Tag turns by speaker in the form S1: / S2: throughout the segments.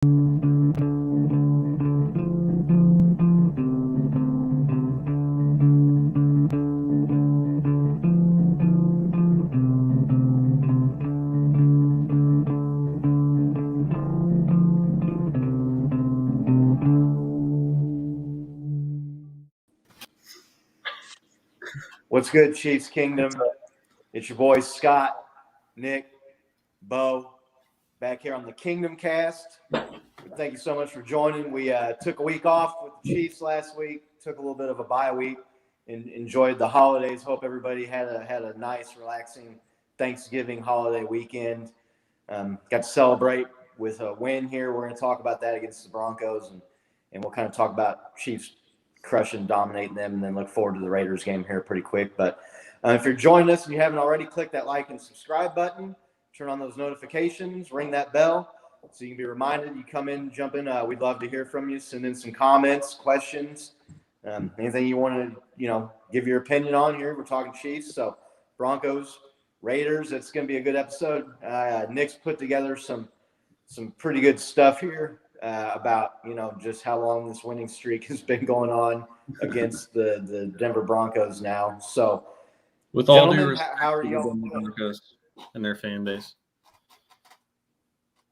S1: What's good, Chiefs Kingdom? It's your boys Scott, Nick, Bo, back here on the Kingdom Cast. Thank you so much for joining. We took a week off with the Chiefs last week, took a little bit of a bye week, and enjoyed the holidays. Hope everybody had a nice, relaxing Thanksgiving holiday weekend. Got to celebrate with a win here. We're going to talk about that against the Broncos, and we'll kind of talk about Chiefs crushing, dominating them, and then look forward to the Raiders game here pretty quick. But if you're joining us and you haven't already, click that like and subscribe button, turn on those notifications, ring that bell so you can be reminded. You come in, jump in. We'd love to hear from you. Send in some comments, questions, anything you want to, give your opinion on here. We're talking Chiefs, so Broncos, Raiders. It's going to be a good episode. Nick's put together some pretty good stuff here. About just how long this winning streak has been going on against the Denver Broncos now. So,
S2: with all due
S1: respect, how are you?
S2: Broncos and their fan base.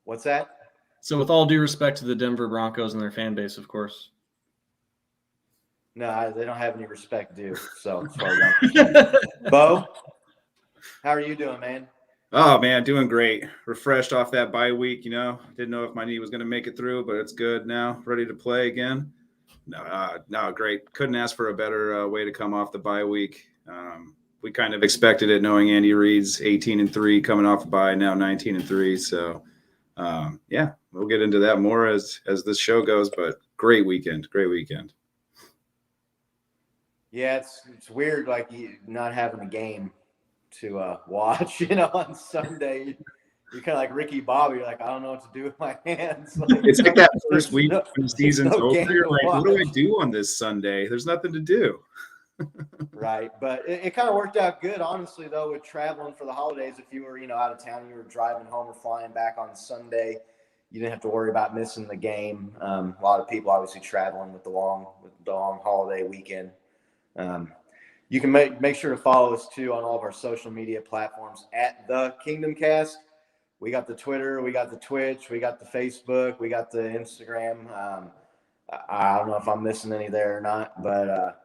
S1: What's that?
S2: So, with all due respect to the Denver Broncos and their fan base, of course.
S1: No, they don't have any respect due. So, as far as I'm concerned. Bo, how are you doing, man?
S3: Oh, man, doing great. Refreshed off that bye week, Didn't know if my knee was going to make it through, but it's good now. Ready to play again. No, great. Couldn't ask for a better way to come off the bye week. We kind of expected it, knowing Andy Reid's 18-3 coming off a bye, now 19-3. So, yeah, we'll get into that more as this show goes, but great weekend.
S1: Yeah, it's weird, like you not having a game to watch, on Sunday. You're kind of like Ricky Bobby. You're like, I don't know what to do with my hands.
S3: It's like that first week when the season's over. You're like, what do I do on this Sunday? There's nothing to do.
S1: Right. But it kind of worked out good, honestly, though, with traveling for the holidays. If you were, out of town, you were driving home or flying back on Sunday, you didn't have to worry about missing the game. A lot of people obviously traveling with the long holiday weekend. You can make sure to follow us, too, on all of our social media platforms at The Kingdom Cast. We got the Twitter, we got the Twitch, we got the Facebook, we got the Instagram. I don't know if I'm missing any there or not, but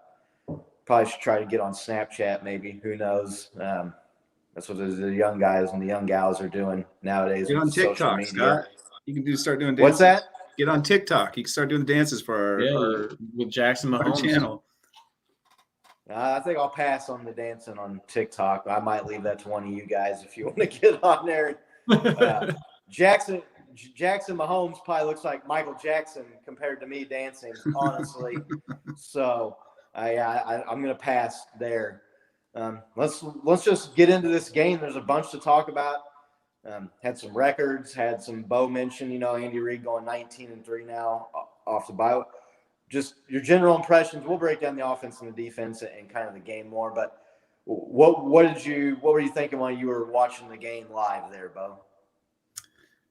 S1: probably should try to get on Snapchat maybe. Who knows? That's what the young guys and the young gals are doing nowadays.
S3: Get on TikTok, Scott. You can start doing dances.
S1: What's that?
S3: Get on TikTok. You can start doing dances for our
S2: with Jackson Mahomes
S3: channel.
S1: I think I'll pass on the dancing on TikTok. I might leave that to one of you guys if you want to get on there. Jackson Mahomes probably looks like Michael Jackson compared to me dancing, honestly. So I'm going to pass there. Let's just get into this game. There's a bunch to talk about. Had some records, had some Bo mention, Andy Reid going 19-3 now off the bye. Just your general impressions. We'll break down the offense and the defense and kind of the game more. But what were you thinking while you were watching the game live there, Bo?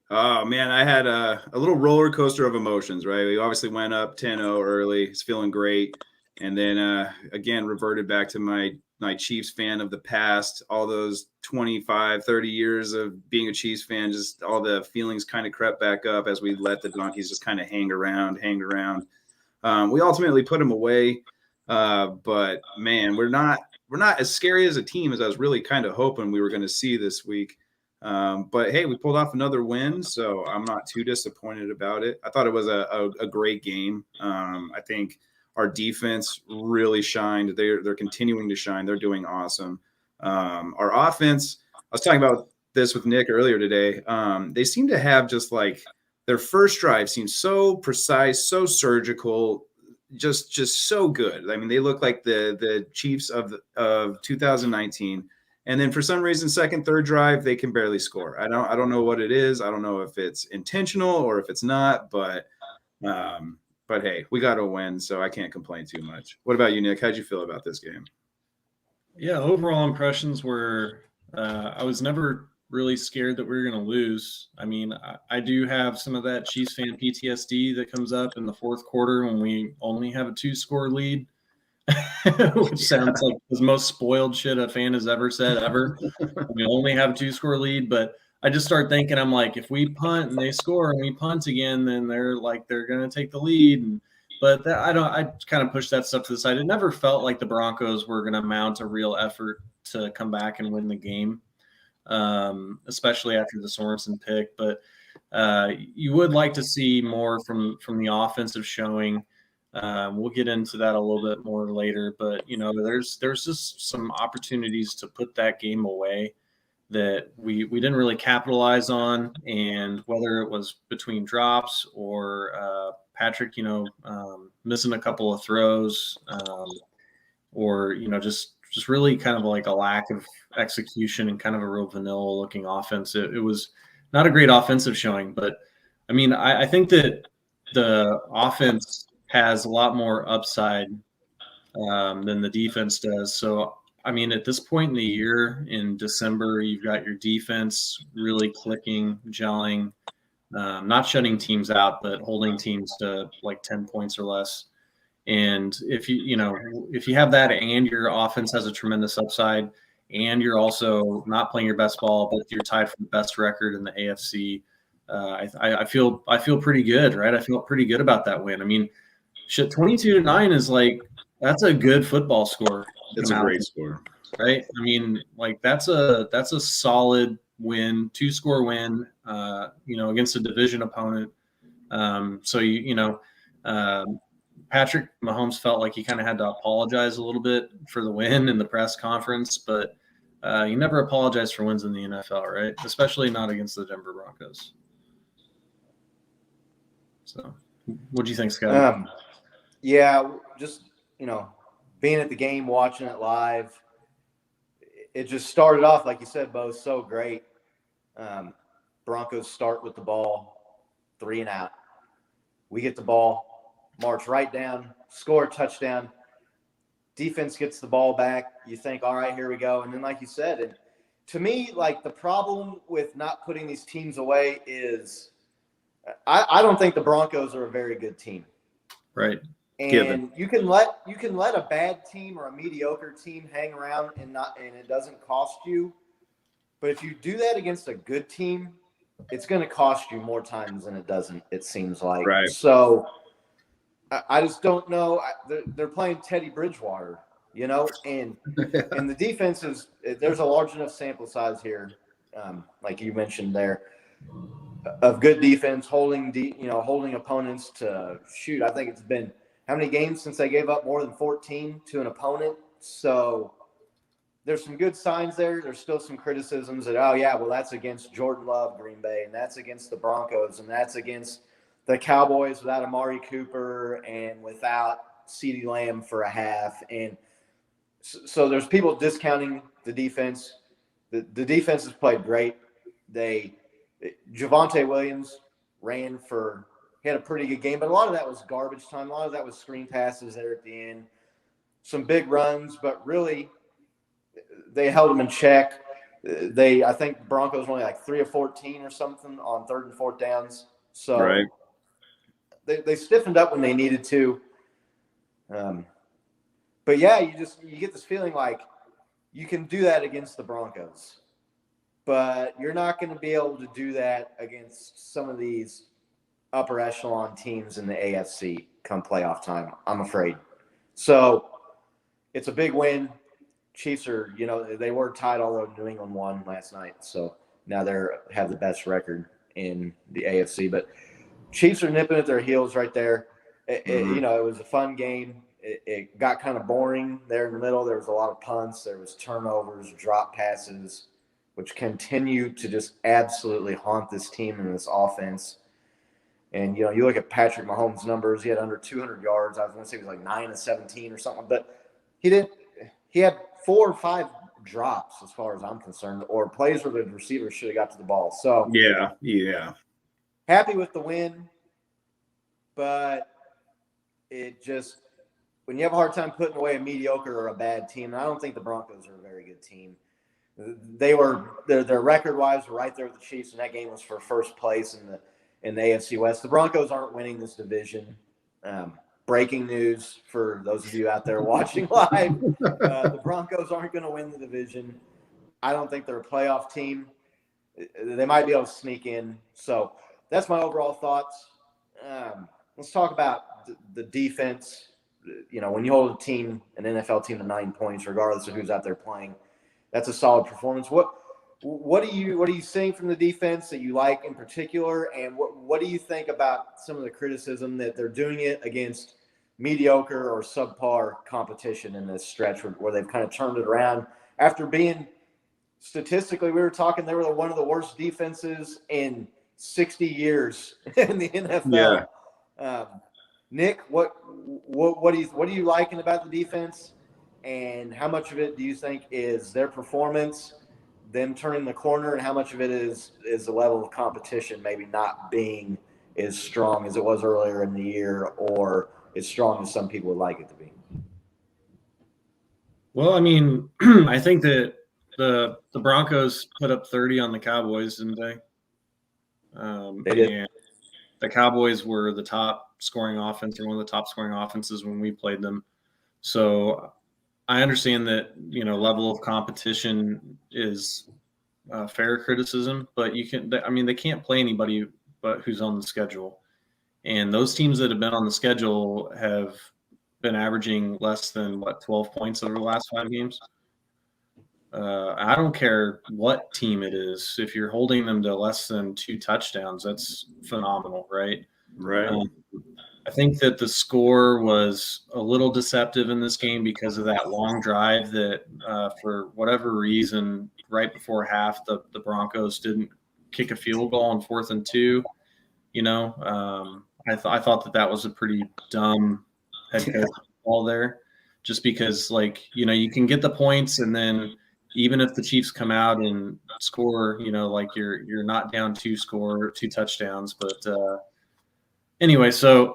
S3: Oh man, I had a little roller coaster of emotions. Right, we obviously went up 10-0 early. It's feeling great, and then again reverted back to my Chiefs fan of the past. All those 25, 30 years of being a Chiefs fan, just all the feelings kind of crept back up as we let the Donkeys just kind of hang around. We ultimately put them away, but man, we're not as scary as a team as I was really kind of hoping we were going to see this week. But hey, we pulled off another win, so I'm not too disappointed about it. I thought it was a great game. I think our defense really shined. They're continuing to shine. They're doing awesome. Our offense, I was talking about this with Nick earlier today. They seem to have just like their first drive seems so precise, so surgical, just so good. I mean, they look like the Chiefs of 2019. And then for some reason, second, third drive, they can barely score. I don't know what it is. I don't know if it's intentional or if it's not, but hey, we got to win, so I can't complain too much. What about you, Nick? How'd you feel about this game?
S2: Yeah, overall impressions were I was never really scared that we were going to lose. I mean, I do have some of that Chiefs fan PTSD that comes up in the fourth quarter when we only have a 2-score lead, which sounds like the most spoiled shit a fan has ever said ever. We only have a 2-score lead, but I just start thinking, I'm like, if we punt and they score and we punt again, then they're going to take the lead. But I kind of push that stuff to the side. It never felt like the Broncos were going to mount a real effort to come back and win the game, especially after the Sorensen pick. But you would like to see more from the offensive showing. We'll get into that a little bit more later, but there's just some opportunities to put that game away that we didn't really capitalize on, and whether it was between drops or Patrick, missing a couple of throws, or just really kind of like a lack of execution and kind of a real vanilla looking offense. It was not a great offensive showing, but I mean, I think that the offense has a lot more upside than the defense does. So, I mean, at this point in the year, in December, you've got your defense really clicking, gelling, not shutting teams out, but holding teams to like 10 points or less. And if you have that, and your offense has a tremendous upside, and you're also not playing your best ball, but you're tied for the best record in the AFC, I feel pretty good, right? I feel pretty good about that win. I mean, shit, 22-9 is like, that's a good football score.
S3: It's a great score,
S2: right? I mean, like that's a solid win, 2-score win, against a division opponent. So Patrick Mahomes felt like he kind of had to apologize a little bit for the win in the press conference, but you never apologize for wins in the NFL, right? Especially not against the Denver Broncos. So, what do you think, Scott?
S1: Yeah, just being at the game, watching it live, it just started off, like you said, Bo, so great. Broncos start with the ball, 3 and out. We get the ball, march right down, score a touchdown. Defense gets the ball back. You think, all right, here we go. And then, like you said, and to me, like the problem with not putting these teams away is I don't think the Broncos are a very good team.
S2: Right.
S1: And you can let a bad team or a mediocre team hang around and it doesn't cost you. But if you do that against a good team, it's going to cost you more times than it doesn't, it seems like.
S3: Right.
S1: So I just don't know. They're playing Teddy Bridgewater, and the defense there's a large enough sample size here, like you mentioned there, of good defense holding opponents to shoot. I think it's been how many games since they gave up more than 14 to an opponent? So there's some good signs there. There's still some criticisms that, that's against Jordan Love, Green Bay, and that's against the Broncos, and that's against the Cowboys without Amari Cooper and without CeeDee Lamb for a half. And so there's people discounting the defense. The defense has played great. Javonte Williams he had a pretty good game, but a lot of that was garbage time. A lot of that was screen passes there at the end. Some big runs, but really they held them in check. I think Broncos were only like 3 of 14 or something on 3rd and 4th downs. So
S3: right.
S1: They stiffened up when they needed to. But yeah, you get this feeling like you can do that against the Broncos, but you're not going to be able to do that against some of these upper echelon teams in the AFC come playoff time, I'm afraid. So it's a big win. Chiefs are, they were tied, although New England won last night. So now they have the best record in the AFC. But Chiefs are nipping at their heels right there. It was a fun game. It got kind of boring there in the middle. There was a lot of punts. There was turnovers, drop passes, which continue to just absolutely haunt this team and this offense. And, you look at Patrick Mahomes' numbers. He had under 200 yards. I was going to say he was like 9 of 17 or something. But he had 4 or 5 drops as far as I'm concerned, or plays where the receiver should have got to the ball. So,
S3: yeah.
S1: Happy with the win. But it just – when you have a hard time putting away a mediocre or a bad team, and I don't think the Broncos are a very good team, their record wise were right there with the Chiefs, and that game was for first place in the AFC West. The Broncos aren't winning this division. Breaking news for those of you out there watching live: the Broncos aren't going to win the division. I don't think they're a playoff team. They might be able to sneak in. So that's my overall thoughts. Let's talk about the defense. When you hold a team, an NFL team, to 9 points, regardless of who's out there playing, that's a solid performance. What are you seeing from the defense that you like in particular, and what do you think about some of the criticism that they're doing it against mediocre or subpar competition in this stretch where they've kind of turned it around after being statistically, we were talking, they were one of the worst defenses in 60 years in the NFL. Yeah. Nick, what are you liking about the defense, and how much of it do you think is their performance, them turning the corner, and how much of it is the level of competition maybe not being as strong as it was earlier in the year, or as strong as some people would like it to be?
S2: Well, I mean, I think that the Broncos put up 30 on the Cowboys, didn't they?
S1: They did.
S2: And the Cowboys were the top scoring offense, or one of the top scoring offenses when we played them. So I understand that, level of competition is fair criticism, but they can't play anybody but who's on the schedule. And those teams that have been on the schedule have been averaging less than 12 points over the last 5 games. I don't care what team it is. If you're holding them to less than 2 touchdowns, that's phenomenal, right?
S3: Right.
S2: I think that the score was a little deceptive in this game because of that long drive that, for whatever reason, right before half, the Broncos didn't kick a field goal on 4th and 2. I thought that was a pretty dumb head coach call there, just because, you can get the points, and then even if the Chiefs come out and score, you're not down 2 touchdowns. But anyway, so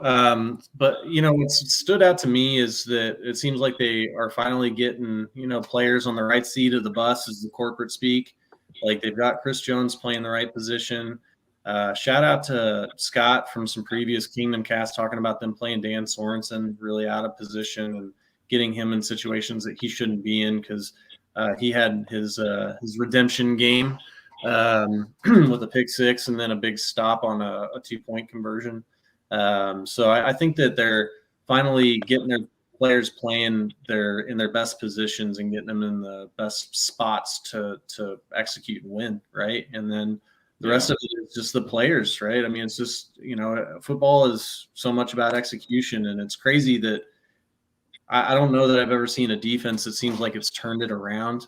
S2: but what stood out to me is that it seems like they are finally getting players on the right seat of the bus, as the corporate speak. Like, they've got Chris Jones playing the right position. Shout out to Scott from some previous Kingdom cast talking about them playing Dan Sorensen really out of position and getting him in situations that he shouldn't be in, because he had his redemption game with a pick 6 and then a big stop on a 2-point conversion. So I think that they're finally getting their players playing in their best positions and getting them in the best spots to execute and win, right? And then the rest of it is just the players, right? I mean, it's just, football is so much about execution, and it's crazy that I don't know that I've ever seen a defense that seems like it's turned it around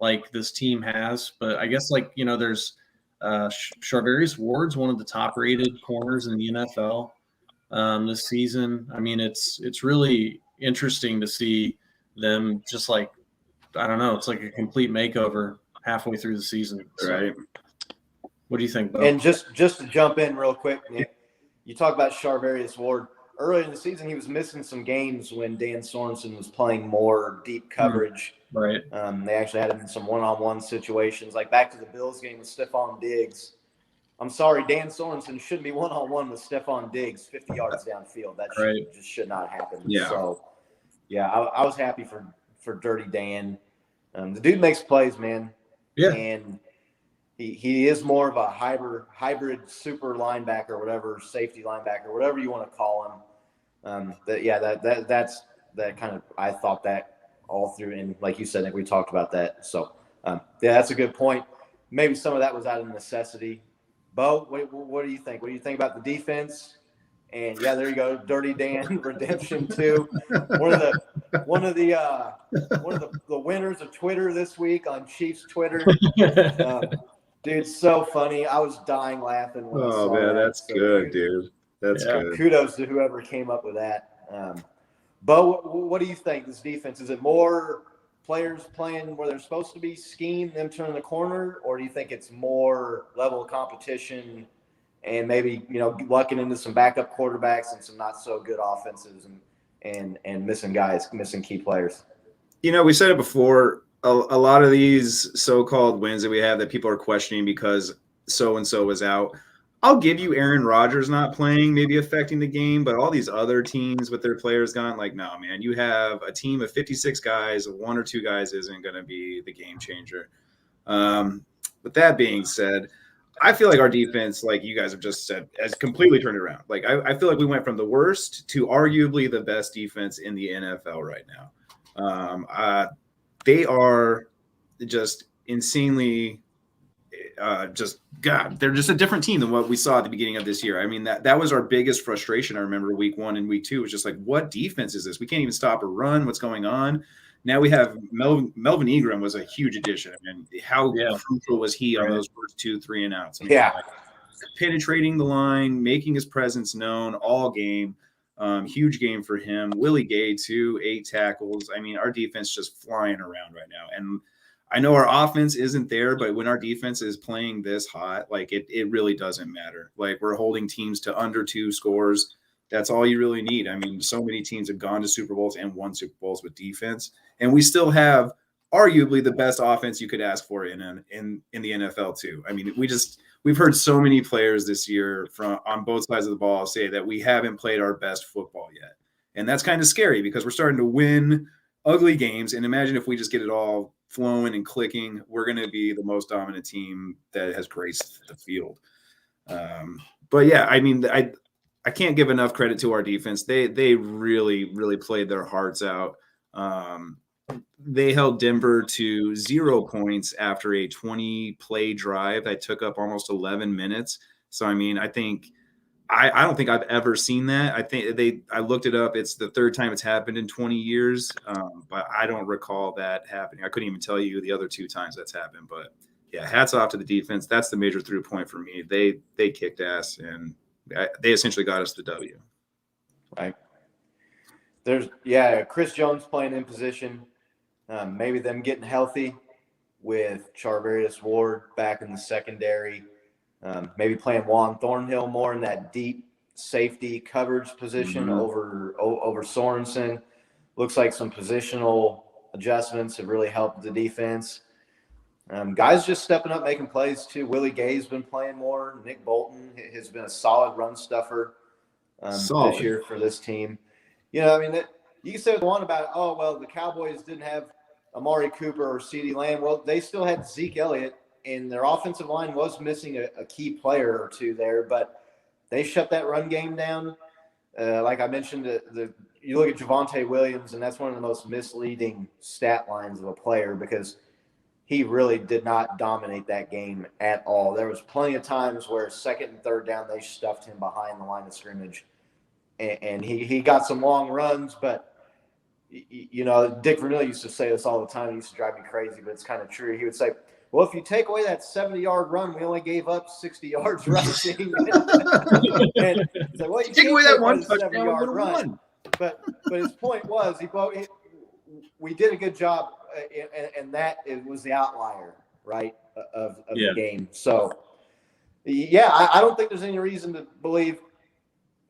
S2: like this team has. But I guess, there's Charvarius Ward's one of the top-rated corners in the NFL this season. I mean, it's really interesting to see them just I don't know, it's like a complete makeover halfway through the season.
S3: Right.
S2: What do you think, Bo?
S1: And just to jump in real quick, Nick, you talk about Charvarius Ward. Earlier in the season, he was missing some games when Dan Sorensen was playing more deep coverage.
S2: Right.
S1: They actually had him in some one-on-one situations, like back to the Bills game with Stephon Diggs. I'm sorry, Dan Sorensen shouldn't be one-on-one with Stephon Diggs 50 yards downfield. That just should not happen.
S3: Yeah.
S1: So, I was happy for Dirty Dan. The dude makes plays, man.
S2: Yeah.
S1: And he is more of a hybrid super linebacker, whatever, safety linebacker, whatever you want to call him. That's that kind of, I thought that all through. And like you said, Nick, we talked about that. So, that's a good point. Maybe some of that was out of necessity. Bo, what do you think? What do you think about the defense? And there you go, Dirty Dan redemption too. One of the winners of Twitter this week on Chiefs Twitter. Dude, so funny. I was dying laughing when I saw that.
S3: That's good, dude. That's good.
S1: Kudos to whoever came up with that. Bo, what do you think? This defense, is it more players playing where they're supposed to be, scheme, them turning the corner, or do you think it's more level of competition and maybe, lucking into some backup quarterbacks and some not so good offenses and missing key players?
S3: We said it before. a lot of these so-called wins that we have that people are questioning because so-and-so was out. I'll give you Aaron Rodgers not playing, maybe affecting the game, but all these other teams with their players gone, like, no, man, you have a team of 56 guys, one or two guys isn't going to be the game changer. With that being said, I feel like our defense, like you guys have just said, has completely turned around. Like, I feel like we went from the worst to arguably the best defense in the NFL right now. They are just insanely they're just a different team than what we saw at the beginning of this year. I mean, that was our biggest frustration. I remember week 1 and week 2 was just like, what defense is this? We can't even stop a run. What's going on? Now we have Melvin Ingram was a huge addition. I mean, how crucial was he on those first 2, 3 and outs? I mean, like, penetrating the line, making his presence known all game. Huge game for him. Willie Gay too, 8 tackles. I mean, our defense just flying around right now. And I know our offense isn't there, but when our defense is playing this hot, like it really doesn't matter. Like, we're holding teams to under 2 scores. That's all you really need. I mean, so many teams have gone to Super Bowls and won Super Bowls with defense, and we still have arguably the best offense you could ask for in the NFL too. I mean, we've heard so many players this year from on both sides of the ball say that we haven't played our best football yet, and that's kind of scary because we're starting to win ugly games. And imagine if we just get it all flowing and clicking, we're going to be the most dominant team that has graced the field. But yeah, I mean, I can't give enough credit to our defense. They really, really played their hearts out. They held Denver to 0 points after a 20-play drive that took up almost 11 minutes. So, I mean, I don't think I've ever seen that. I looked it up. It's the 3rd time it's happened in 20 years, but I don't recall that happening. I couldn't even tell you the other 2 times that's happened. But, yeah, hats off to the defense. That's the major through point for me. They kicked ass, and they essentially got us the W.
S1: Right. There's Chris Jones playing in position. Maybe them getting healthy with Charvarius Ward back in the secondary. Maybe playing Juan Thornhill more in that deep safety coverage position over Sorensen. Looks like some positional adjustments have really helped the defense. Guys just stepping up, making plays too. Willie Gay's been playing more. Nick Bolton has been a solid run stuffer this year for this team. You know, I mean, you can say what you want about, oh, well, the Cowboys didn't have Amari Cooper or CeeDee Lamb. Well, they still had Zeke Elliott, and their offensive line was missing a key player or two there, but they shut that run game down. Like I mentioned, you look at Javonte Williams, and that's one of the most misleading stat lines of a player because he really did not dominate that game at all. There was plenty of times where 2nd and 3rd down, they stuffed him behind the line of scrimmage. And he got some long runs, but, you know, Dick Vermeil used to say this all the time. It used to drive me crazy, but it's kind of true. He would say, well, if you take away that 70-yard run, we only gave up 60 yards rushing. And he's like, well, you
S3: take away that one touchdown,
S1: 70-yard run. But his point was, we did a good job, and that was the outlier, right, of the game. So, yeah, I don't think there's any reason to believe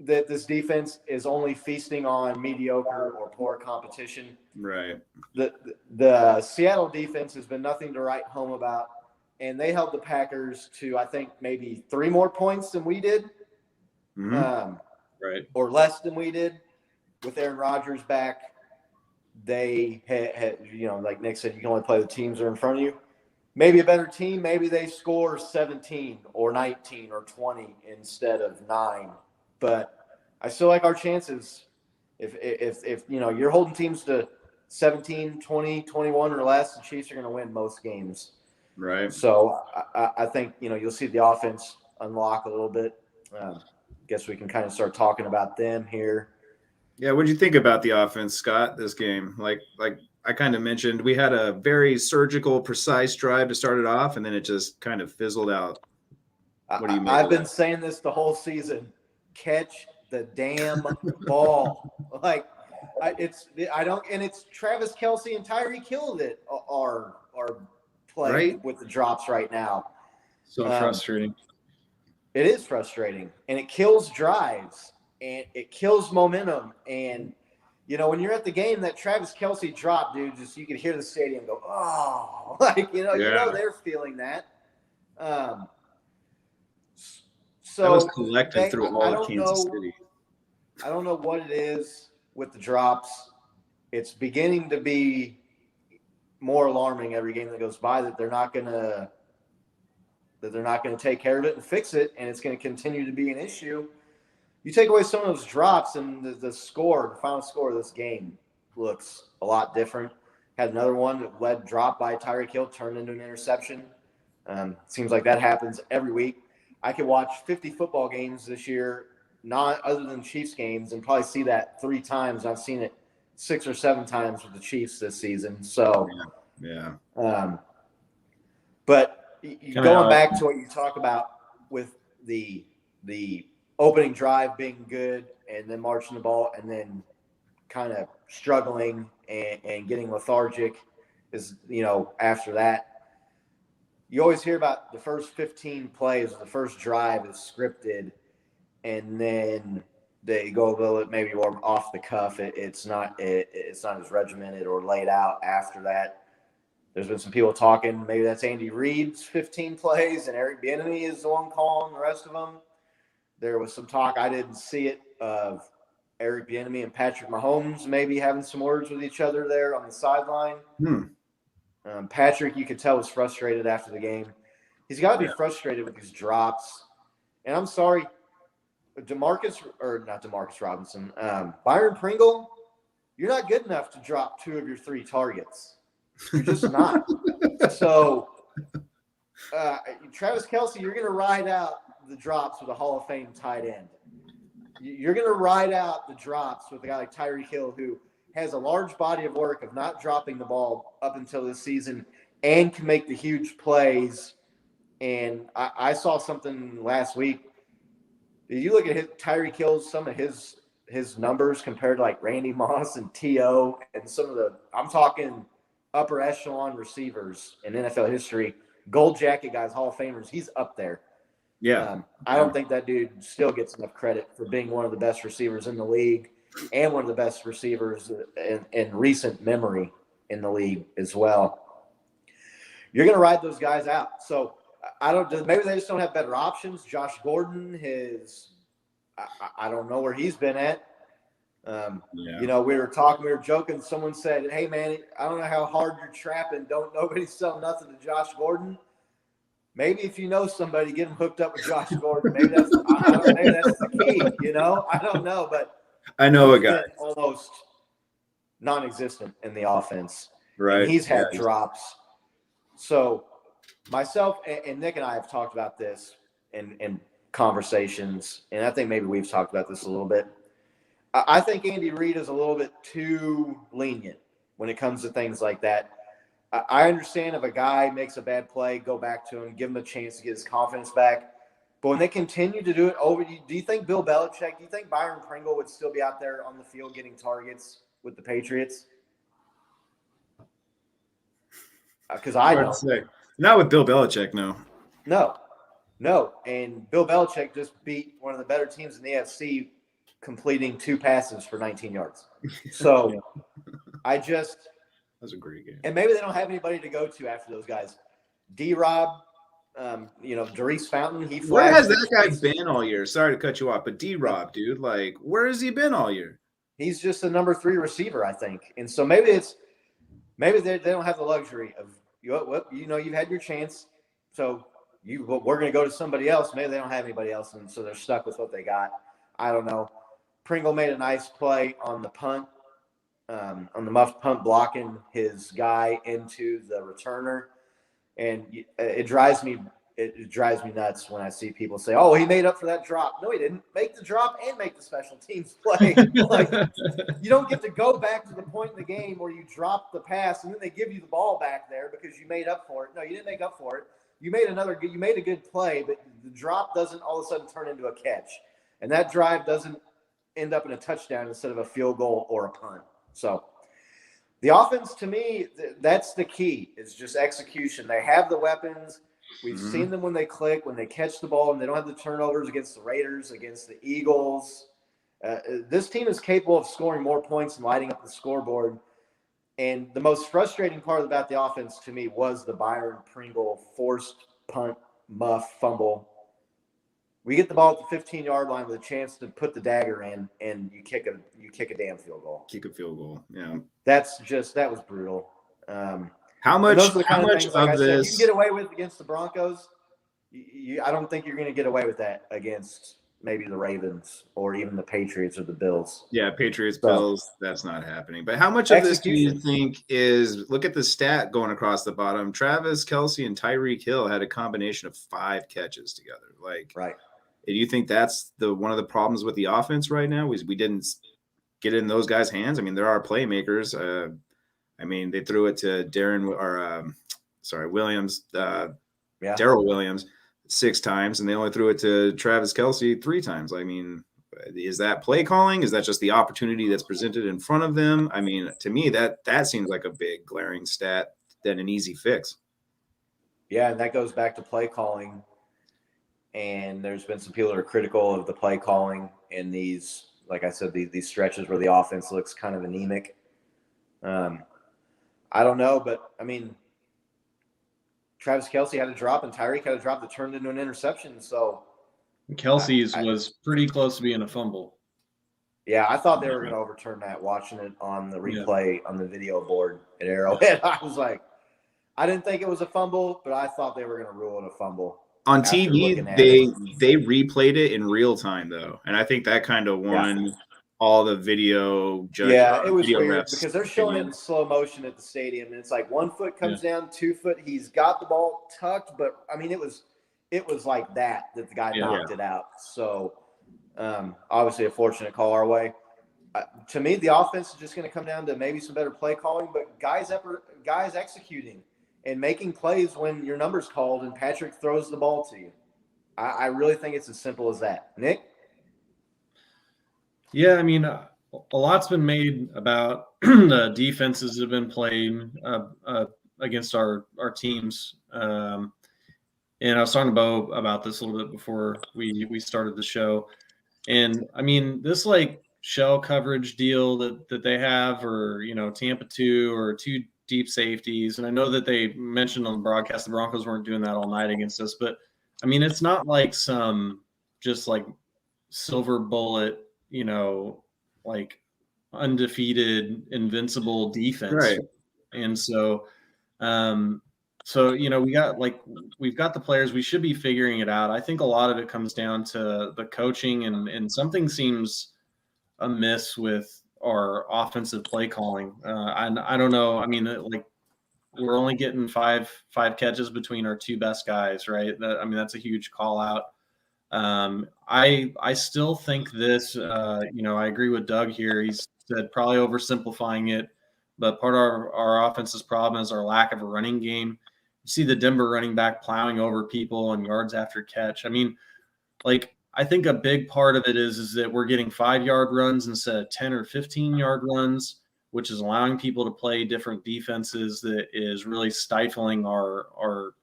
S1: that this defense is only feasting on mediocre or poor competition.
S3: Right.
S1: The Seattle defense has been nothing to write home about, and they held the Packers to, I think, maybe 3 more points than we did,
S3: right,
S1: or less than we did. With Aaron Rodgers back, they had, you know, like Nick said, you can only play the teams that are in front of you. Maybe a better team, maybe they score 17 or 19 or 20 instead of 9. But I still like our chances. If you know, you're holding teams to 17, 20, 21 or less, the Chiefs are going to win most games.
S3: Right.
S1: So I think, you know, you'll see the offense unlock a little bit. Guess we can kind of start talking about them here.
S3: Yeah, what did you think about the offense, Scott, this game? Like I kind of mentioned, we had a very surgical, precise drive to start it off, and then it just kind of fizzled out. What do you mean?
S1: I've been saying this the whole season. Catch the damn ball. Like, it's Travis Kelce and Tyreek Hill that are playing with the drops right now.
S2: So frustrating.
S1: It is frustrating, and it kills drives, and it kills momentum. And you know, when you're at the game, that Travis Kelce drop, dude, just you could hear the stadium go, oh, like, you know they're feeling that. So
S3: that was collective through all of Kansas City.
S1: I don't know what it is with the drops. It's beginning to be more alarming every game that goes by that they're not gonna take care of it and fix it, and it's going to continue to be an issue. You take away some of those drops, and the final score of this game looks a lot different. Had another one that led drop by Tyreek Hill, turned into an interception. Seems like that happens every week. I could watch 50 football games this year, not other than Chiefs games, and probably see that 3 times. I've seen it 6 or 7 times with the Chiefs this season. So,
S3: yeah.
S1: But going back to what you talk about with the opening drive being good and then marching the ball and then kind of struggling and getting lethargic is, you know, after that. You always hear about the first 15 plays, the first drive is scripted, and then they go a little maybe more off the cuff. It's not as regimented or laid out after that. There's been some people talking, maybe that's Andy Reid's 15 plays and Eric Bieniemy is the one calling the rest of them. There was some talk, I didn't see it, of Eric Bieniemy and Patrick Mahomes maybe having some words with each other there on the sideline. Patrick, you could tell, was frustrated after the game. He's got to be frustrated with these drops. And I'm sorry, not Demarcus Robinson, Byron Pringle, you're not good enough to drop 2 of your 3 targets. You're just not. So, Travis Kelce, you're going to ride out the drops with a Hall of Fame tight end. You're going to ride out the drops with a guy like Tyreek Hill, who has a large body of work of not dropping the ball up until this season and can make the huge plays. And I saw something last week. Did you look at Tyreek Hill's, some of his numbers compared to like Randy Moss and T.O. and some of I'm talking upper echelon receivers in NFL history, gold jacket guys, Hall of Famers, he's up there.
S3: Yeah.
S1: I don't think that dude still gets enough credit for being one of the best receivers in the league and one of the best receivers in recent memory in the league as well. You're going to ride those guys out. So maybe they just don't have better options. Josh Gordon, I don't know where he's been at. You know, we were joking. Someone said, hey, man, I don't know how hard you're trapping. Don't nobody sell nothing to Josh Gordon. Maybe if you know somebody, get them hooked up with Josh Gordon. Maybe that's the key, you know? I don't know, but
S3: I know a guy.
S1: Almost non-existent in the offense.
S3: Right.
S1: And he's had drops. So myself and Nick and I have talked about this in conversations, and I think maybe we've talked about this a little bit. I think Andy Reid is a little bit too lenient when it comes to things like that. I understand if a guy makes a bad play, go back to him, give him a chance to get his confidence back. But when they continue to do it do you think Bill Belichick, do you think Byron Pringle would still be out there on the field getting targets with the Patriots? Because I don't.
S3: Not with Bill Belichick, no.
S1: No. And Bill Belichick just beat one of the better teams in the AFC, completing 2 passes for 19 yards. So
S3: That was a great game.
S1: And maybe they don't have anybody to go to after those guys. D-Rob, Darius Fountain, he flashed.
S3: Where has that guy been all year? Sorry to cut you off, but D-Rob, dude, like, where has he been all year?
S1: He's just a number 3 receiver, I think. And so maybe they don't have the luxury of, you've had your chance, so we're going to go to somebody else. Maybe they don't have anybody else, and so they're stuck with what they got. I don't know. Pringle made a nice play on the punt. On the muffed punt, blocking his guy into the returner, and it drives me nuts when I see people say, "Oh, he made up for that drop." No, he didn't. Make the drop and make the special teams play. Like, you don't get to go back to the point in the game where you drop the pass and then they give you the ball back there because you made up for it. No, you didn't make up for it. You made a good play, but the drop doesn't all of a sudden turn into a catch, and that drive doesn't end up in a touchdown instead of a field goal or a punt. So the offense, to me, that's the key, is just execution. They have the weapons. We've seen them when they click, when they catch the ball, and they don't have the turnovers against the Raiders, against the Eagles. This team is capable of scoring more points and lighting up the scoreboard. And the most frustrating part about the offense to me was the Byron Pringle forced punt, muff, fumble. We get the ball at the 15-yard line with a chance to put the dagger in, and you kick a damn field goal.
S3: Kick a field goal. Yeah.
S1: That was brutal.
S3: How much
S1: those are the kind
S3: of
S1: things, like I said,
S3: this
S1: you can get away with against the Broncos. I don't think you're going to get away with that against maybe the Ravens or even the Patriots or the Bills.
S3: Yeah, Patriots, Bills, that's not happening. But how much of this do you think is, look at the stat going across the bottom, Travis Kelce and Tyreek Hill had a combination of 5 catches together. Like,
S1: right.
S3: Do you think that's one of the problems with the offense right now? We didn't get in those guys' hands. I mean, there are playmakers. I mean, they threw it to Williams, Darrell Williams 6 times, and they only threw it to Travis Kelce 3 times. I mean, is that play calling? Is that just the opportunity that's presented in front of them? I mean, to me, that seems like a big glaring stat than an easy fix.
S1: Yeah, and that goes back to play calling. And there's been some people that are critical of the play calling in these, like I said, these stretches where the offense looks kind of anemic. I don't know, but I mean, Travis Kelce had a drop and Tyreek had a drop that turned into an interception. So
S2: Kelsey's was pretty close to being a fumble.
S1: Yeah, I thought they were going to overturn that watching it on the replay on the video board at Arrowhead. I was like, I didn't think it was a fumble, but I thought they were going to rule it a fumble.
S3: On TV, they replayed it in real time, though. And I think that kind of won all the video judges.
S1: Yeah, it was weird because they're showing it in slow motion at the stadium. And it's like 1 foot comes down, 2 foot. He's got the ball tucked. But, I mean, it was like that the guy knocked it out. So, obviously a fortunate call our way. To me, the offense is just going to come down to maybe some better play calling, but guys executing and making plays when your number's called and Patrick throws the ball to you. I really think it's as simple as that. Nick?
S2: Yeah, I mean, a lot's been made about the defenses that have been played against our teams. And I was talking to Bo about this a little bit before we started the show. And, I mean, this, like, shell coverage deal that they have, or, you know, Tampa 2 or 2 deep safeties. And I know that they mentioned on the broadcast the Broncos weren't doing that all night against us. But, I mean, it's not like some just, like, silver bullet, you know, like undefeated, invincible defense.
S3: Right.
S2: And so, you know, we've got the players. We should be figuring it out. I think a lot of it comes down to the coaching, and something seems amiss with our offensive play calling. And I don't know. I mean, like, we're only getting five catches between our 2 best guys, right? That's a huge call out. I still think this, you know, I agree with Doug here. He's said probably oversimplifying it, but part of our offense's problem is our lack of a running game. You see the Denver running back plowing over people and yards after catch. I mean, like, I think a big part of it is that we're getting 5-yard runs instead of 10 or 15-yard runs, which is allowing people to play different defenses. That is really stifling our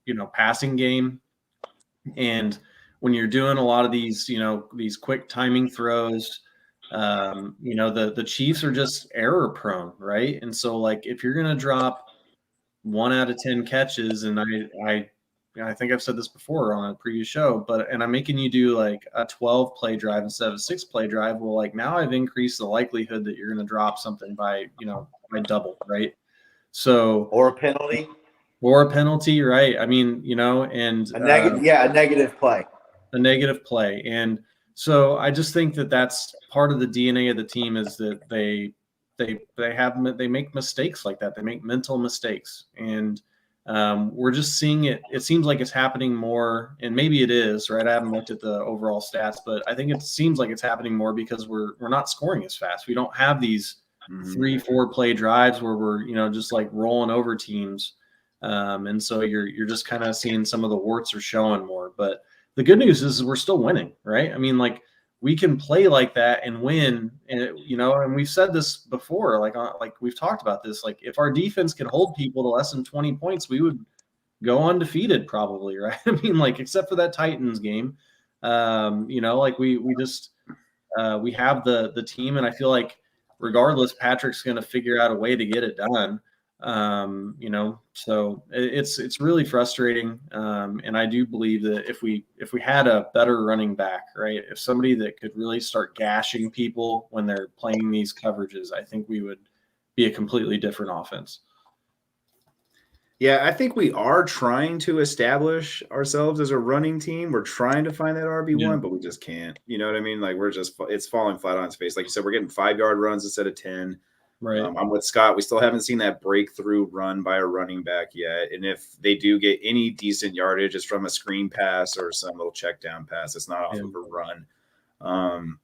S2: you know, passing game. And when you're doing a lot of these, you know, these quick timing throws, you know, the Chiefs are just error prone, right? And so, like, if you're going to drop 1 out of 10 catches, and I think I've said this before on a previous show, and I'm making you do like a 12 play drive instead of a 6 play drive. Well, like, now I've increased the likelihood that you're going to drop something by double, right? So,
S1: or a penalty,
S2: right? I mean, you know, and
S1: a negative play.
S2: A negative play. And so I just think that that's part of the DNA of the team, is that they make mistakes like that. They make mental mistakes. And we're just seeing it. It seems like it's happening more, and maybe it is, right? I haven't looked at the overall stats, but I think it seems like it's happening more because we're not scoring as fast. We don't have these 3-4 play drives where we're, you know, just like rolling over teams. And so you're just kind of seeing some of the warts are showing more. But the good news is we're still winning, right? I mean, like, we can play like that and win, and you know, and we've said this before, like we've talked about this. Like, if our defense could hold people to less than 20 points, we would go undefeated probably, right? I mean, like, except for that Titans game, you know, like we just We have the team, and I feel like regardless, Patrick's going to figure out a way to get it done. So it's really frustrating. And I do believe that if we had a better running back, right, if somebody that could really start gashing people when they're playing these coverages, I think we would be a completely different offense.
S3: Yeah, I think we are trying to establish ourselves as a running team. We're trying to find that RB1, but we just can't. You know what I mean? Like it's falling flat on its face. Like you said, we're getting 5-yard runs instead of 10.
S2: Right.
S3: I'm with Scott. We still haven't seen that breakthrough run by a running back yet. And if they do get any decent yardage, it's from a screen pass or some little check down pass. It's not off of a run.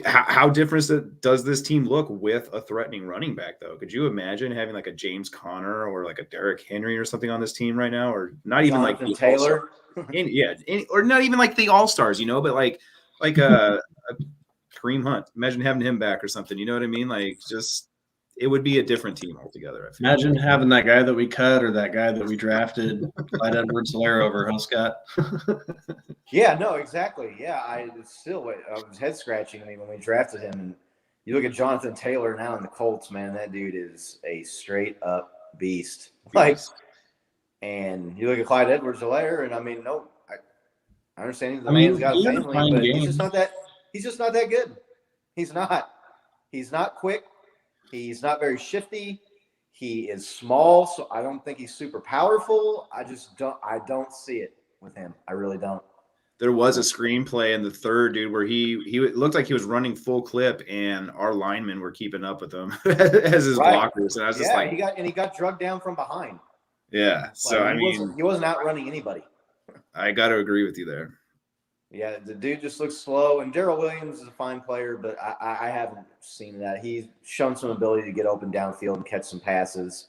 S3: How different does this team look with a threatening running back, though? Could you imagine having like a James Conner or like a Derrick Henry or something on this team right now? Or not even
S1: Jonathan
S3: like
S1: Taylor?
S3: Or not even like the All-Stars, but like a Kareem Hunt. Imagine having him back or something. You know what I mean? Like, just it would be a different team altogether. I feel
S2: Imagine having that guy that we cut or that guy that we drafted, Clyde Edwards-Helaire over, huh, Scott?
S1: Yeah, no, exactly. Yeah, I was head scratching me when we drafted him. And you look at Jonathan Taylor now in the Colts, man, that dude is a straight up beast. And you look at Clyde Edwards-Helaire, and I mean, I understand the man's got a family, but he's just not that good. He's not quick. He's not very shifty. He is small, so I don't think he's super powerful. I don't see it with him. I really don't.
S3: There was a screenplay in the third, dude, where he looked like he was running full clip, and our linemen were keeping up with him as his blockers. And I was just like,
S1: he got drugged down from behind.
S3: Yeah. So
S1: he wasn't outrunning anybody.
S3: I got to agree with you there.
S1: Yeah, the dude just looks slow, and Darrell Williams is a fine player, but I haven't seen that. He's shown some ability to get open downfield and catch some passes,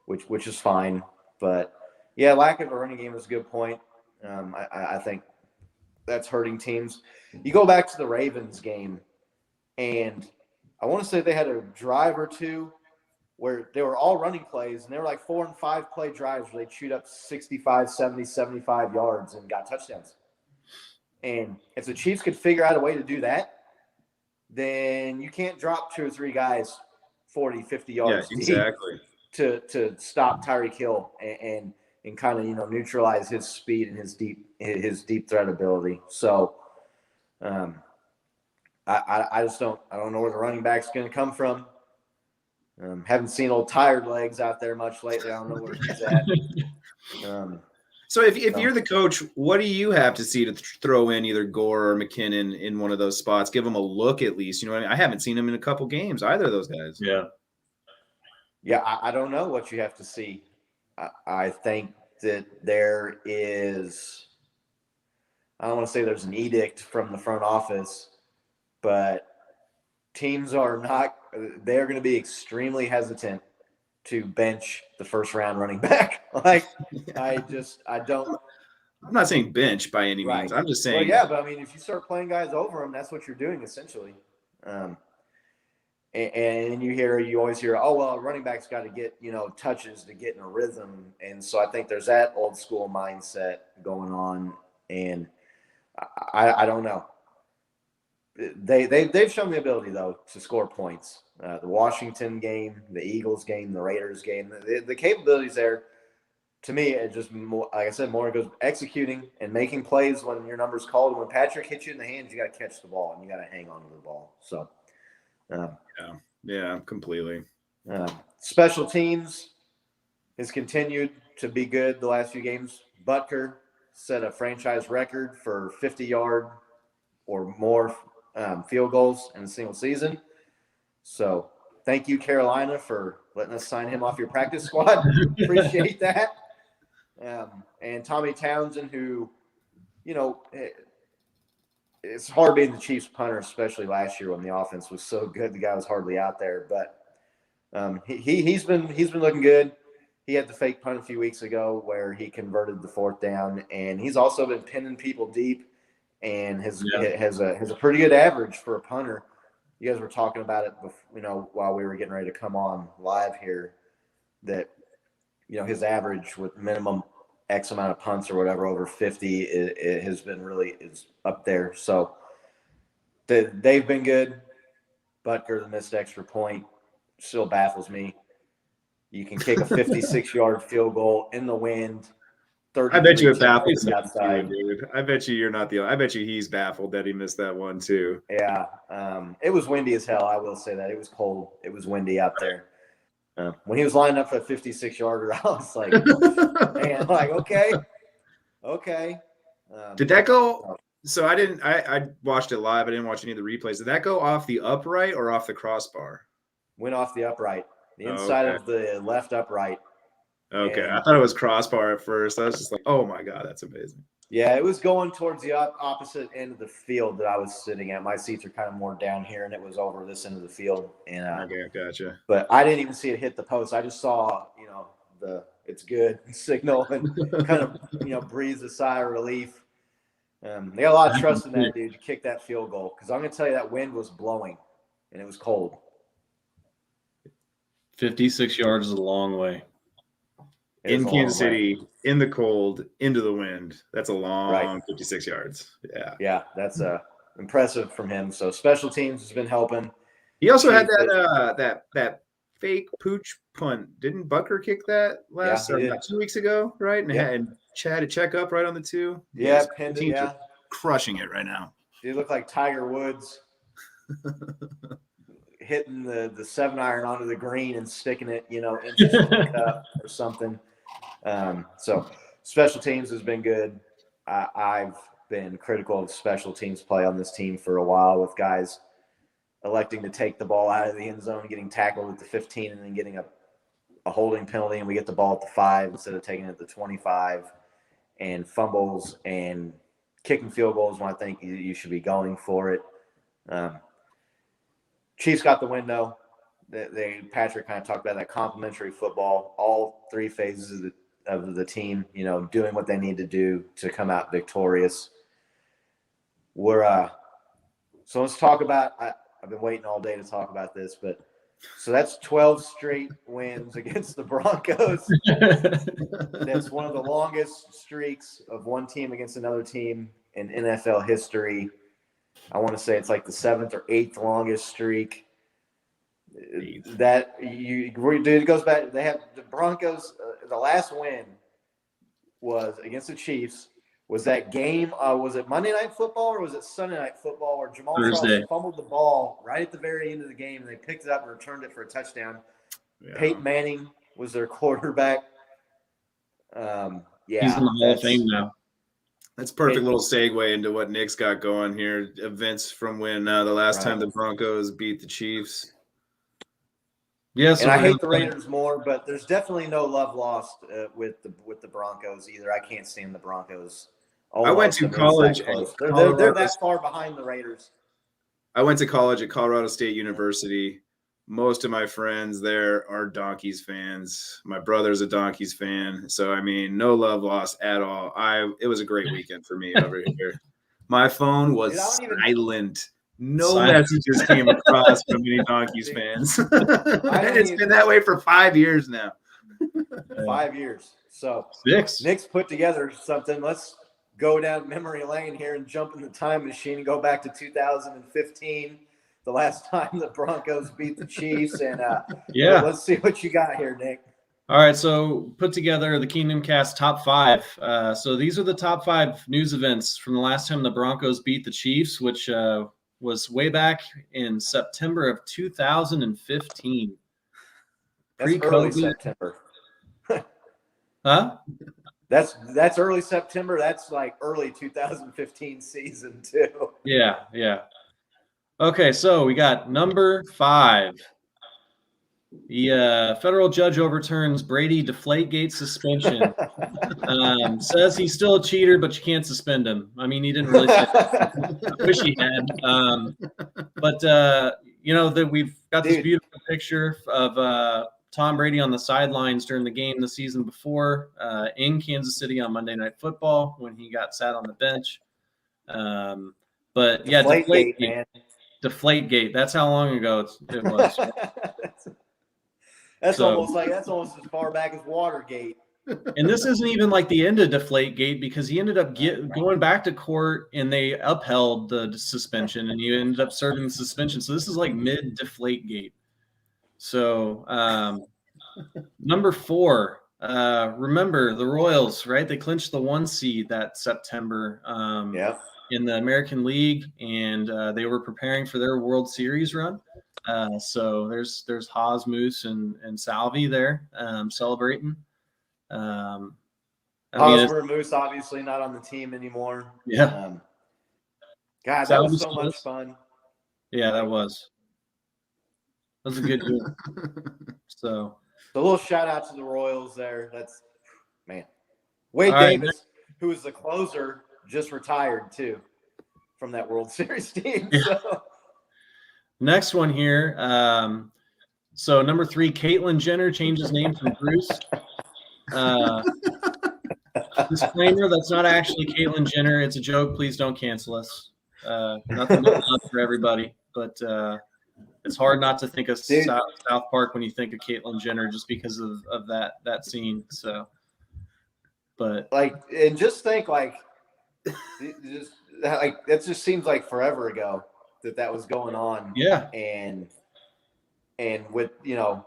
S1: which is fine. But yeah, lack of a running game is a good point. I think that's hurting teams. You go back to the Ravens game, and I want to say they had a drive or two where they were all running plays, and they were like 4 and 5 play drives where they chewed up 65, 70, 75 yards and got touchdowns. And if the Chiefs could figure out a way to do that, then you can't drop 2 or 3 guys 40, 50 yards to stop Tyreek Hill and kind of neutralize his speed and his deep threat ability. So I don't know where the running back's going to come from. Haven't seen old tired legs out there much lately. I don't know where he's at.
S3: So if you're the coach, what do you have to see to throw in either Gore or McKinnon in one of those spots? Give them a look at least. You know what I mean? I haven't seen them in a couple games, either of those guys.
S2: Yeah.
S1: Yeah, I don't know what you have to see. I think that there is – I don't want to say there's an edict from the front office, but teams are not – they're going to be extremely hesitant to bench the first-round running back. I don't –
S3: I'm not saying bench by any means. I'm just saying –
S1: Well, yeah, but I mean, if you start playing guys over them, that's what you're doing essentially. And you always hear, oh, well, a running back's got to get, touches to get in a rhythm. And so I think there's that old school mindset going on. And I don't know. They've shown the ability, though, to score points. The Washington game, the Eagles game, the Raiders game, the capabilities there, to me, it just, more, like I said, more goes executing and making plays when your number's called. When Patrick hits you in the hands, you got to catch the ball and you got to hang on to the ball. So,
S3: yeah, completely.
S1: Special teams has continued to be good the last few games. Butker set a franchise record for 50-yard or more field goals in a single season. So thank you, Carolina, for letting us sign him off your practice squad. Appreciate that. And Tommy Townsend, who, it's hard being the Chiefs punter, especially last year when the offense was so good. The guy was hardly out there, but he's been looking good. He had the fake punt a few weeks ago where he converted the 4th down, and he's also been pinning people deep and has a pretty good average for a punter. You guys were talking about it, while we were getting ready to come on live here, that his average with minimum X amount of punts or whatever over 50 it has been really is up there. So They've been good. Butker, the missed extra point, still baffles me. You can kick a 56-yard field goal in the wind.
S3: I bet you it baffles
S1: me
S3: outside, dude. I bet you you're not the. I bet you he's baffled that he missed that one too.
S1: Yeah, it was windy as hell. I will say that it was cold. It was windy out there. When he was lining up for a 56-yarder, I was like, man, like okay.
S3: Did that go? So I didn't. I watched it live. I didn't watch any of the replays. Did that go off the upright or off the crossbar?
S1: Went off the upright, the inside of the left upright.
S3: Okay,
S1: And
S3: I thought it was crossbar at first. I was just like, oh my god, that's amazing.
S1: Yeah, it was going towards the opposite end of the field that I was sitting at. My seats are kind of more down here, and it was over this end of the field. And
S3: okay, gotcha.
S1: But I didn't even see it hit the post. I just saw, the it's good signal and kind of, breathed a sigh of relief. They got a lot of trust in that dude to kick that field goal, because I'm going to tell you that wind was blowing, and it was cold.
S2: 56 yards is a long way.
S3: In Kansas City, in the cold, into the wind. That's a long 56 yards. Yeah.
S1: Yeah, that's impressive from him. So special teams has been helping.
S3: He also had that fake pooch punt. Didn't Butker kick that last 2 weeks ago, right? And Chad to check up right on the 2.
S1: Yeah, Pendon, yeah.
S3: Crushing it right now.
S1: He looked like Tiger Woods hitting the 7-iron onto the green and sticking it, into the cup or something. So special teams has been good. I've been critical of special teams play on this team for a while, with guys electing to take the ball out of the end zone, getting tackled at the 15, and then getting a holding penalty, and we get the ball at the 5 instead of taking it at the 25, and fumbles and kicking field goals when I think you should be going for it. Chiefs got the win, though. Patrick kind of talked about that complimentary football, all 3 phases of the team, doing what they need to do to come out victorious. So let's talk about. I've been waiting all day to talk about this, but so that's 12 straight wins against the Broncos. That's one of the longest streaks of one team against another team in NFL history. I want to say it's like the 7th or 8th longest streak. It goes back. They have the Broncos. The last win was against the Chiefs. Was that game? Was it Monday Night Football or was it Sunday Night Football where Jamal Charles fumbled the ball right at the very end of the game, and they picked it up and returned it for a touchdown? Yeah. Peyton Manning was their quarterback.
S2: He's in the Hall of Fame now.
S3: That's a perfect little segue into what Nick's got going here. Events from when the last time the Broncos beat the Chiefs.
S1: Yes, and I hate the Raiders more, but there's definitely no love lost with the Broncos either. I can't stand the Broncos.
S3: I went to college.
S1: They're that far behind the Raiders.
S3: I went to college at Colorado State University. Most of my friends there are Donkeys fans. My brother's a Donkeys fan. So, I mean, no love lost at all. It was a great weekend for me over here. My phone was silent. No messages came across from any Donkeys fans. It's been that way for 5 years now.
S1: 5 years. So
S2: 6.
S1: Nick's put together something. Let's go down memory lane here and jump in the time machine and go back to 2015, the last time the Broncos beat the Chiefs. And let's see what you got here, Nick.
S2: All right, so put together the Kingdom Cast top 5. So these are the top 5 news events from the last time the Broncos beat the Chiefs, which was way back in September of 2015.
S1: That's early September.
S2: Huh?
S1: That's early September. That's like early 2015 season too.
S2: Yeah. Okay, so we got number 5. The federal judge overturns Brady Deflategate suspension. Says he's still a cheater, but you can't suspend him. I mean, he didn't really say that. I wish he had. But that we've got this beautiful picture of Tom Brady on the sidelines during the game the season before in Kansas City on Monday Night Football when he got sat on the bench. But yeah, Deflategate. That's how long ago it was.
S1: That's almost as far back as Watergate.
S2: And this isn't even like the end of Deflategate, because he ended up going back to court and they upheld the suspension and he ended up serving the suspension. So this is like mid Deflategate. So number 4, remember the Royals, right? They clinched the 1 seed that September in the American League, and they were preparing for their World Series run. So there's Haas, Moose, and Salvi there celebrating.
S1: Hosmer Moose obviously not on the team anymore.
S2: Yeah.
S1: God, that was so much fun.
S2: Yeah, that was a good game. So
S1: a little shout out to the Royals there. That's man. Wade Davis, who was the closer, just retired too from that World Series team. So.
S2: Next one here. So number 3, Caitlyn Jenner changes name from Bruce. Disclaimer, that's not actually Caitlyn Jenner. It's a joke. Please don't cancel us. Nothing but love for everybody. But it's hard not to think of South Park when you think of Caitlyn Jenner, just because of that scene. So, but
S1: and just think that just seems like forever ago that was going on.
S2: Yeah.
S1: And with, the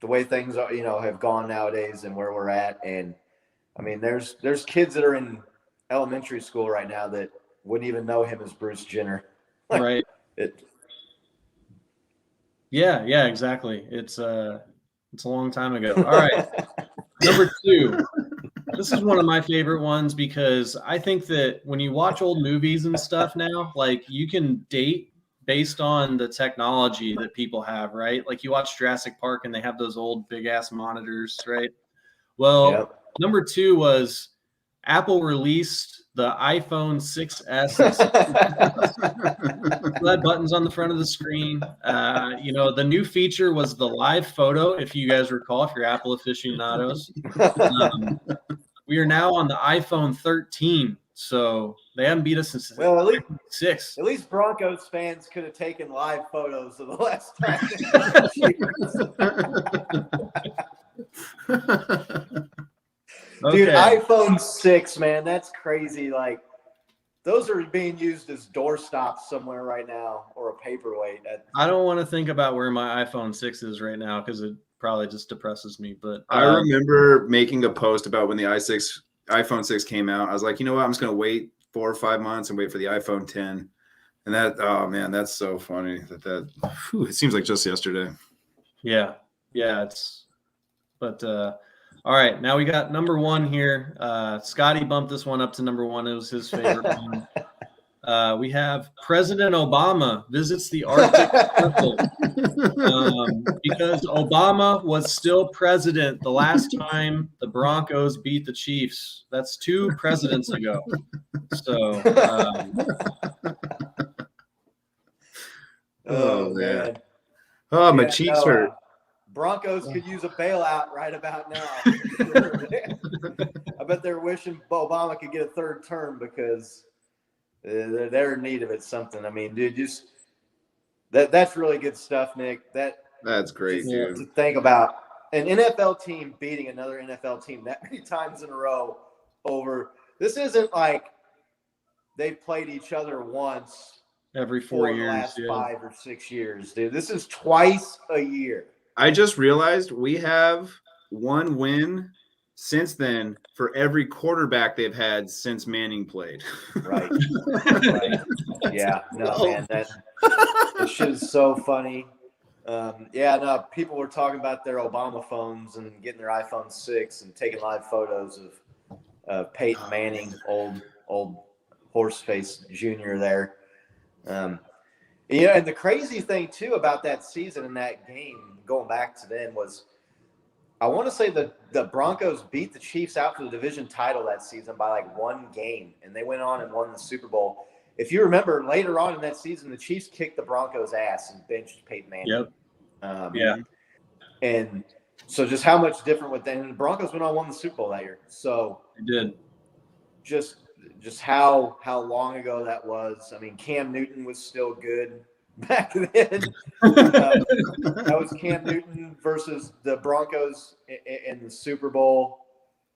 S1: way things are, have gone nowadays and where we're at. And I mean, there's kids that are in elementary school right now that wouldn't even know him as Bruce Jenner.
S2: Right. Yeah, exactly. It's a long time ago. All right. Number 2. This is one of my favorite ones, because I think that when you watch old movies and stuff now, like, you can date based on the technology that people have, right? Like, you watch Jurassic Park and they have those old big ass monitors, right? Well, number 2 was Apple released the iPhone 6S. LED buttons on the front of the screen. The new feature was the live photo, if you guys recall, if you're Apple aficionados. We are now on the iPhone 13, so they haven't beat us since
S1: at least
S2: 6.
S1: At least Broncos fans could have taken live photos of the last time. Dude, iPhone 6, man, that's crazy. Like, those are being used as doorstops somewhere right now, or a paperweight.
S2: I don't want to think about where my iPhone 6 is right now, because it probably just depresses me. But
S3: I remember making a post about when the iPhone 6 came out. I was like, you know what? I'm just going to wait 4 or 5 months and wait for the iPhone 10. And that, oh man, that's so funny it seems like just yesterday.
S2: Yeah. All right, now we got number 1 here. Scotty bumped this one up to number 1. It was his favorite one. We have President Obama visits the Arctic Circle, because Obama was still president the last time the Broncos beat the Chiefs. That's 2 presidents ago. So,
S1: oh man.
S3: Oh, my cheeks hurt.
S1: Broncos could use a bailout right about now. I bet they're wishing Obama could get a 3rd term, because they're in need of it. Something. I mean, dude, just that's really good stuff, Nick. That's
S3: great, dude.
S1: To think about an NFL team beating another NFL team that many times in a row over. This isn't like they've played each other once
S2: every 4 years,
S1: the last 5 or 6 years, dude. This is twice a year.
S3: I just realized we have 1 win since then for every quarterback they've had since Manning played.
S1: Right. Yeah. No, man, that shit is so funny. People were talking about their Obama phones and getting their iPhone 6 and taking live photos of Peyton Manning, old Horseface Jr. there. And the crazy thing too about that season and that game, going back to then, was I want to say the Broncos beat the Chiefs out for the division title that season by like 1 game, and they went on and won the Super Bowl. If you remember, later on in that season, the Chiefs kicked the Broncos' ass and benched Peyton Manning.
S2: Yep.
S1: And so just how much different with that. And the Broncos went on and won the Super Bowl that year. So
S2: they did.
S1: Just how long ago that was. I mean, Cam Newton was still good back then. That was Cam Newton versus the Broncos in the Super Bowl.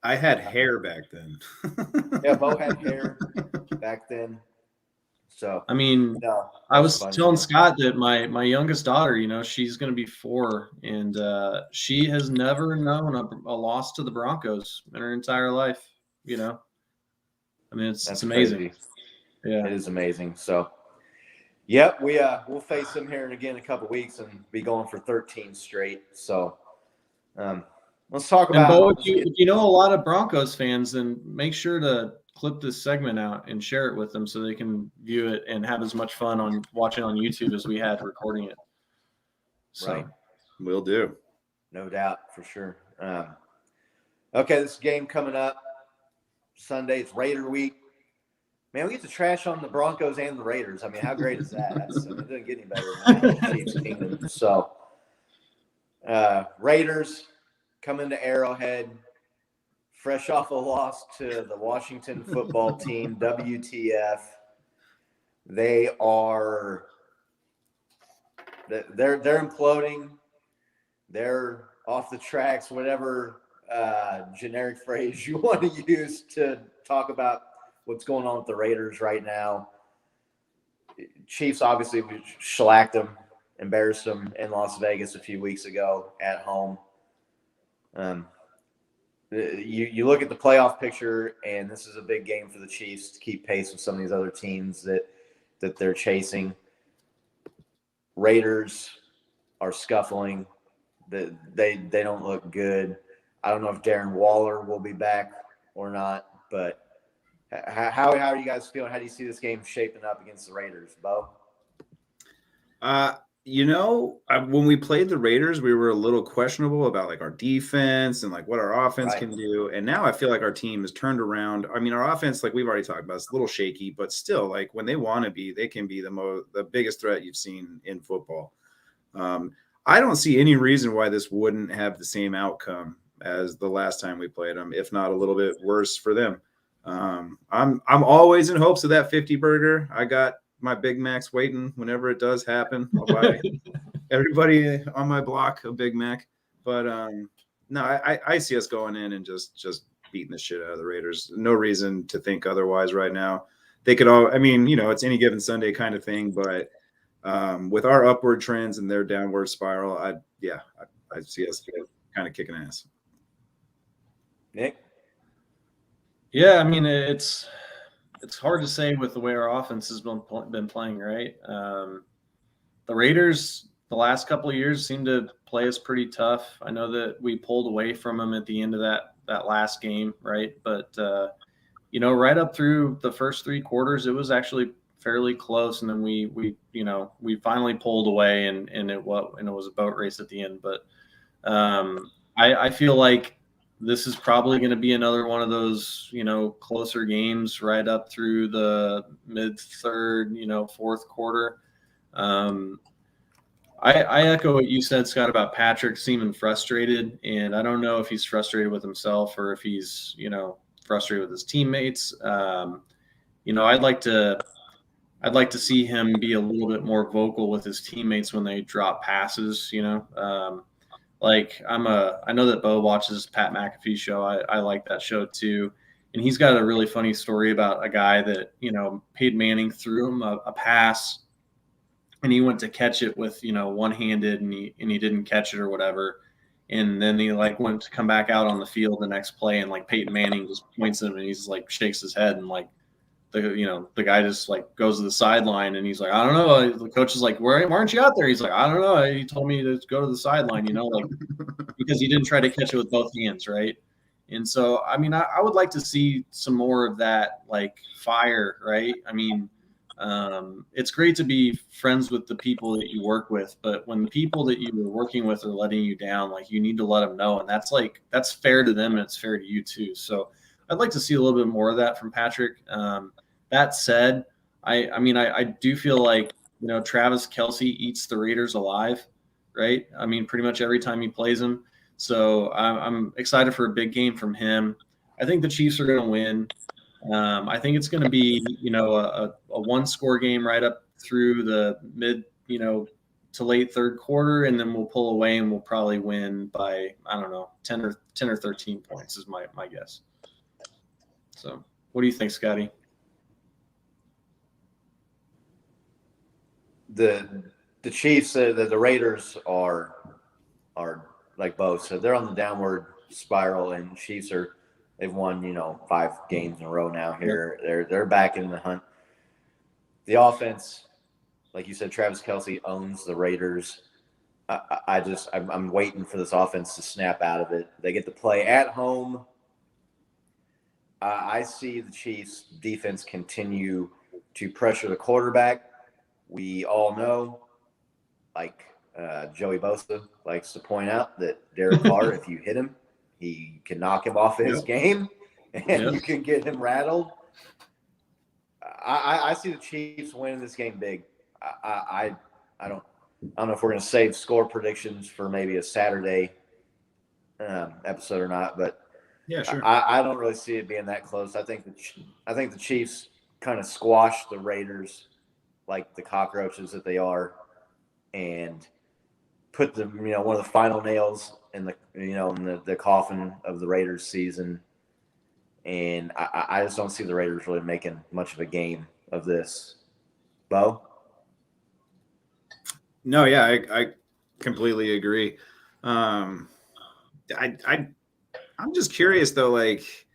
S3: I had hair back then.
S1: Yeah, Bo had hair back then. So
S2: I mean,
S1: no,
S2: I was
S1: fun
S2: telling
S1: stuff.
S2: Scott that my youngest daughter, she's going to be 4, and she has never known a loss to the Broncos in her entire life. I mean, it's amazing.
S1: Crazy.
S2: Yeah,
S1: It is amazing. So, yep, we'll face them here again in a couple weeks and be going for 13 straight. So, let's talk
S2: and
S1: about.
S2: Bo, if you know a lot of Broncos fans, then make sure to clip this segment out and share it with them so they can view it and have as much fun on watching on YouTube as we had recording it. So.
S1: Right.
S3: Will do.
S1: No doubt, for sure. Okay, this game coming up Sunday. It's Raider week. Man, we get to trash on the Broncos and the Raiders. I mean, how great is that? It doesn't get any better than that. Chiefs Kingdom. So, Raiders come into Arrowhead, fresh off a loss to the Washington football team, WTF. They're imploding. They're off the tracks, whatever generic phrase you want to use to talk about what's going on with the Raiders right now. Chiefs, obviously, we shellacked them, embarrassed them in Las Vegas a few weeks ago at home. You look at the playoff picture, and this is a big game for the Chiefs to keep pace with some of these other teams that they're chasing. Raiders are scuffling. They don't look good. I don't know if Darren Waller will be back or not, but how are you guys feeling? How do you see this game shaping up against the Raiders, Bo?
S3: When we played the Raiders, we were a little questionable about like our defense and like what our offense can do. And now I feel like our team has turned around. I mean, our offense, like we've already talked about, it's a little shaky, but still, like when they want to be, they can be the biggest threat you've seen in football. I don't see any reason why this wouldn't have the same outcome as the last time we played them, if not a little bit worse for them. I'm always in hopes of that 50 burger. I got my Big Macs waiting whenever it does happen. I'll buy everybody on my block a Big Mac. But no, I see us going in and just beating the shit out of the Raiders. No reason to think otherwise right now. They could all, I mean, it's any given Sunday kind of thing, but with our upward trends and their downward spiral, I see us kind of kicking ass.
S1: Nick?
S2: Yeah, I mean, it's hard to say with the way our offense has been playing, right? The Raiders, the last couple of years, seem to play us pretty tough. I know that we pulled away from them at the end of that last game, right? But right up through the first 3 quarters, it was actually fairly close, and then we finally pulled away, and it was a boat race at the end. But I feel like this is probably going to be another one of those, closer games right up through the mid-third, 4th quarter. I echo what you said, Scott, about Patrick seeming frustrated, and I don't know if he's frustrated with himself or if he's, frustrated with his teammates. I'd like to see him be a little bit more vocal with his teammates when they drop passes, I know that Bo watches Pat McAfee show. I like that show too. And he's got a really funny story about a guy that, Peyton Manning threw him a pass and he went to catch it with, one-handed and he didn't catch it or whatever. And then he went to come back out on the field the next play and Peyton Manning just points at him and he's shakes his head and the guy just goes to the sideline and he's like, I don't know. The coach is like, why aren't you out there? He's like, I don't know. He told me to go to the sideline, because he didn't try to catch it with both hands, right? And so, I mean, I would like to see some more of that, fire, right? I mean, it's great to be friends with the people that you work with, but when the people that you were working with are letting you down, you need to let them know, and that's fair to them and it's fair to you too. So I'd like to see a little bit more of that from Patrick. That said, I do feel like, Travis Kelce eats the Raiders alive, right? I mean, pretty much every time he plays them. So I'm excited for a big game from him. I think the Chiefs are going to win. I think it's going to be, a 1-score game right up through the to late third quarter, and then we'll pull away and we'll probably win by, I don't know, 10 or 13 points is my guess. So what do you think, Scotty?
S1: The Chiefs, the Raiders are like both. So they're on the downward spiral, and Chiefs they've won 5 games in a row now. Here they're back in the hunt. The offense, like you said, Travis Kelce owns the Raiders. I'm waiting for this offense to snap out of it. They get to play at home. I see the Chiefs defense continue to pressure the quarterback. We all know, like Joey Bosa likes to point out, that Derek Carr, if you hit him, he can knock him off his game, and you can get him rattled. I see the Chiefs winning this game big. I don't know if we're going to save score predictions for maybe a Saturday episode or not, but
S3: yeah, sure.
S1: I don't really see it being that close. I think the Chiefs kind of squash the Raiders like the cockroaches that they are, and put them, one of the final nails in the coffin of the Raiders season. And I just don't see the Raiders really making much of a game of this. Bo?
S3: No, yeah, I completely agree. I'm just curious though, like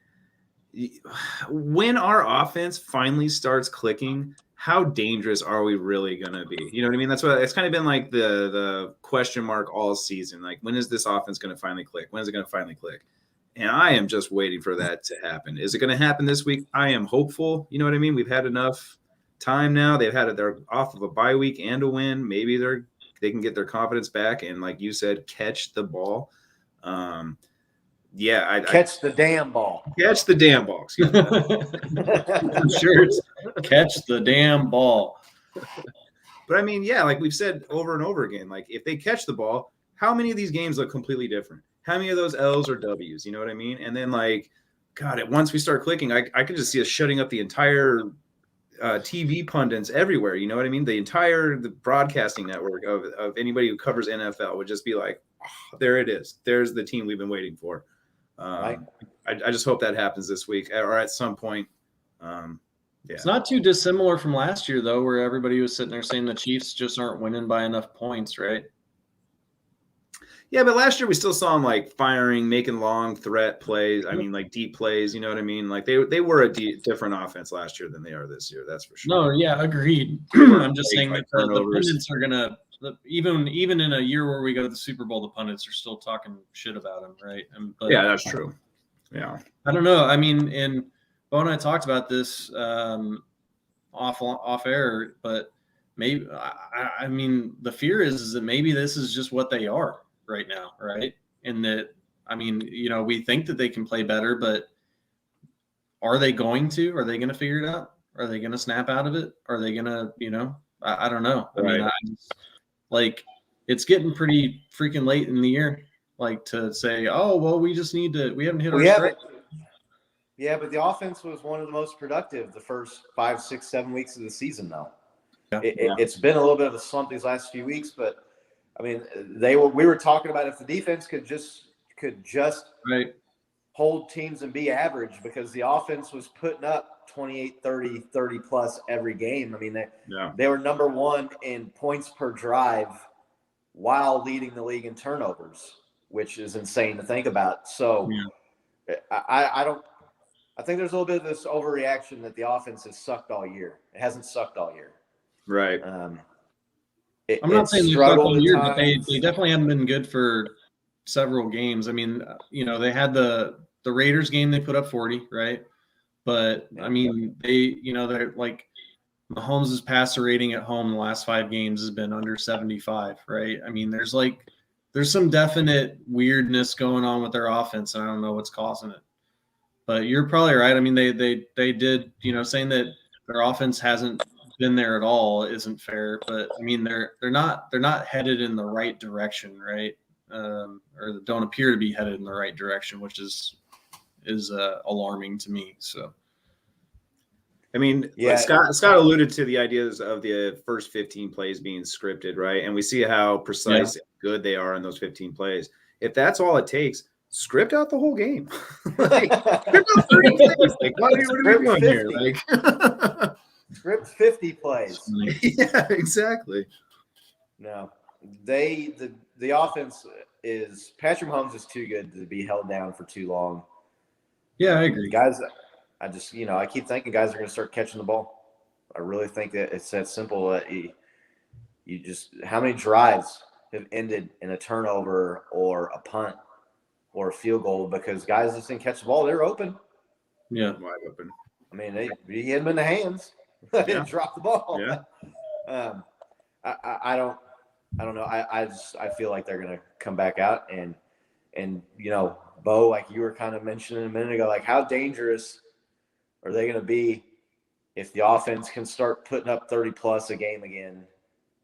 S3: when our offense finally starts clicking, how dangerous are we really going to be? You know what I mean? It's kind of been like the question mark all season. Like, when is this offense going to finally click? When is it going to finally click? And I am just waiting for that to happen. Is it going to happen this week? I am hopeful. You know what I mean? We've had enough time now. They're off of a bye week and a win. Maybe they can get their confidence back. And like you said, catch the ball.
S1: Catch the damn ball.
S3: Catch the damn ball. Excuse me.
S2: Sure, catch the damn ball.
S3: But I mean, yeah, like we've said over and over again, like if they catch the ball, how many of these games look completely different? How many of those L's or W's? You know what I mean? And then like, God, once we start clicking, I could just see us shutting up the entire TV pundits everywhere. You know what I mean? The broadcasting network of anybody who covers NFL would just be like, oh, there it is. There's the team we've been waiting for. Right. I just hope that happens this week or at some point. Yeah.
S2: It's not too dissimilar from last year, though, where everybody was sitting there saying the Chiefs just aren't winning by enough points, right?
S3: Yeah, but last year we still saw them like firing, making long threat plays. I mean, like deep plays. You know what I mean? Like they were a different offense last year than they are this year. That's for sure.
S2: No, yeah, agreed. I'm just saying that the pundits are gonna even in a year where we go to the Super Bowl, the pundits are still talking shit about them, right?
S3: But, yeah, that's true. Yeah,
S2: I don't know. I mean, and Bo and I talked about this off air, but maybe I mean the fear is that maybe this is just what they are right now, right? And that, I mean, we think that they can play better, but are they going to? Are they going to figure it out? Are they going to snap out of it? Are they going to, I don't know.
S3: Right.
S2: I mean, like it's getting pretty freaking late in the year, like to say, oh, well, we haven't hit our strike.
S1: Yeah, but the offense was one of the most productive the first 5, 6, 7 weeks of the season, though. Yeah. It's been a little bit of a slump these last few weeks, but I mean, we were talking about if the defense could just
S2: right.
S1: hold teams and be average, because the offense was putting up 28, 30 plus every game. I mean, they were number 1 in points per drive while leading the league in turnovers, which is insane to think about. So I think there's a little bit of this overreaction that the offense has sucked all year. It hasn't sucked all year.
S3: Right.
S2: I'm not saying they sucked all year, but they definitely haven't been good for several games. I mean, they had the Raiders game, they put up 40, right? But I mean, they're like Mahomes' passer rating at home the last 5 games has been under 75, right? I mean, there's some definite weirdness going on with their offense, and I don't know what's causing it. But you're probably right. I mean, they did, saying that their offense hasn't been there at all isn't fair. But I mean, they're not headed in the right direction, right? Or don't appear to be headed in the right direction, which is alarming to me. So
S3: I mean,
S1: Yeah.
S3: Scott alluded to the ideas of the first 15 plays being scripted, right? And we see how precise and good they are in those 15 plays. If that's all it takes, script out the whole game. Like, script out 30 plays. Like, what are we doing
S1: 50.
S3: here? Like,
S1: Script 50 plays.
S3: Yeah, exactly.
S1: No, the offense is Patrick Mahomes is too good to be held down for too long.
S2: Yeah, I agree.
S1: Guys, I just I keep thinking guys are going to start catching the ball. I really think that it's that simple. That you just how many drives have ended in a turnover or a punt or a field goal because guys just didn't catch the ball. They're open.
S2: Yeah,
S3: Wide open.
S1: I mean, he hit them in the hands. They didn't drop the ball.
S3: Yeah.
S1: I don't know. I feel like they're going to come back out and Bo, like you were kind of mentioning a minute ago, like how dangerous are they going to be if the offense can start putting up 30 plus a game again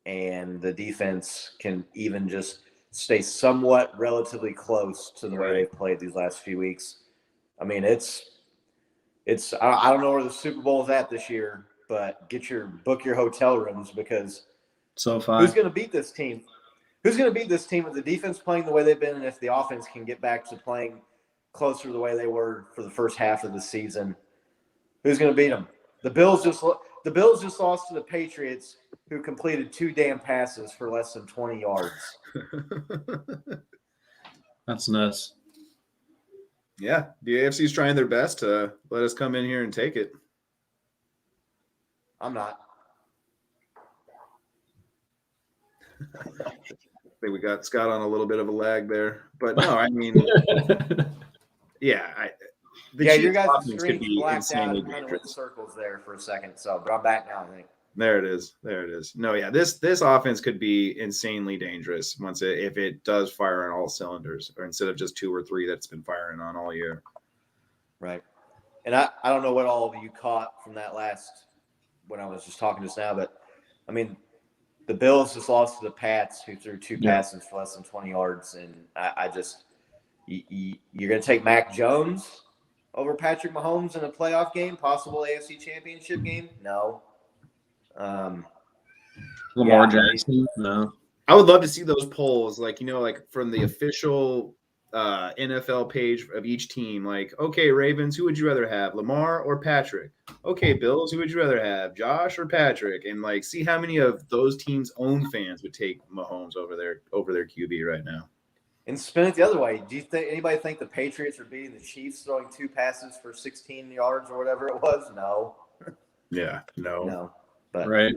S1: and the defense can even just stay somewhat relatively close to the way they've played these last few weeks. I mean, it's I don't know where the Super Bowl is at this year, but book your hotel rooms because
S2: so far,
S1: who's going to beat this team? Who's going to beat this team with the defense playing the way they've been and if the offense can get back to playing closer to the way they were for the first half of the season? Who's going to beat them? The Bills just lost to the Patriots, who completed 2 damn passes for less than 20 yards.
S2: That's nuts.
S3: Yeah, the AFC is trying their best to let us come in here and take it.
S1: I'm not.
S3: I think we got Scott on a little bit of a lag there, but no, I mean, yeah,
S1: your guys'
S3: could
S1: screen
S3: be
S1: blacked out
S3: insanely
S1: and kind of went in
S3: dangerous.
S1: circles there for a second. So, but I'm back now, I think.
S3: There it is. No, yeah, this offense could be insanely dangerous if it does fire on all cylinders, or instead of just 2 or 3 that's been firing on all year.
S1: Right. And I don't know what all of you caught from that when I was just talking just now, but I mean, the Bills just lost to the Pats, who threw 2 passes for less than 20 yards. And you're going to take Mac Jones over Patrick Mahomes in a playoff game, possible AFC championship game? No.
S2: Lamar Jackson? No.
S3: I would love to see those polls, like from the official NFL page of each team. Like, okay, Ravens, who would you rather have, Lamar or Patrick? Okay, Bills, who would you rather have, Josh or Patrick? And see how many of those teams' own fans would take Mahomes over their QB right now.
S1: And spin it the other way. Do you think anybody think the Patriots are beating the Chiefs throwing 2 passes for 16 yards or whatever it was? No.
S3: Yeah, no.
S1: But
S2: right.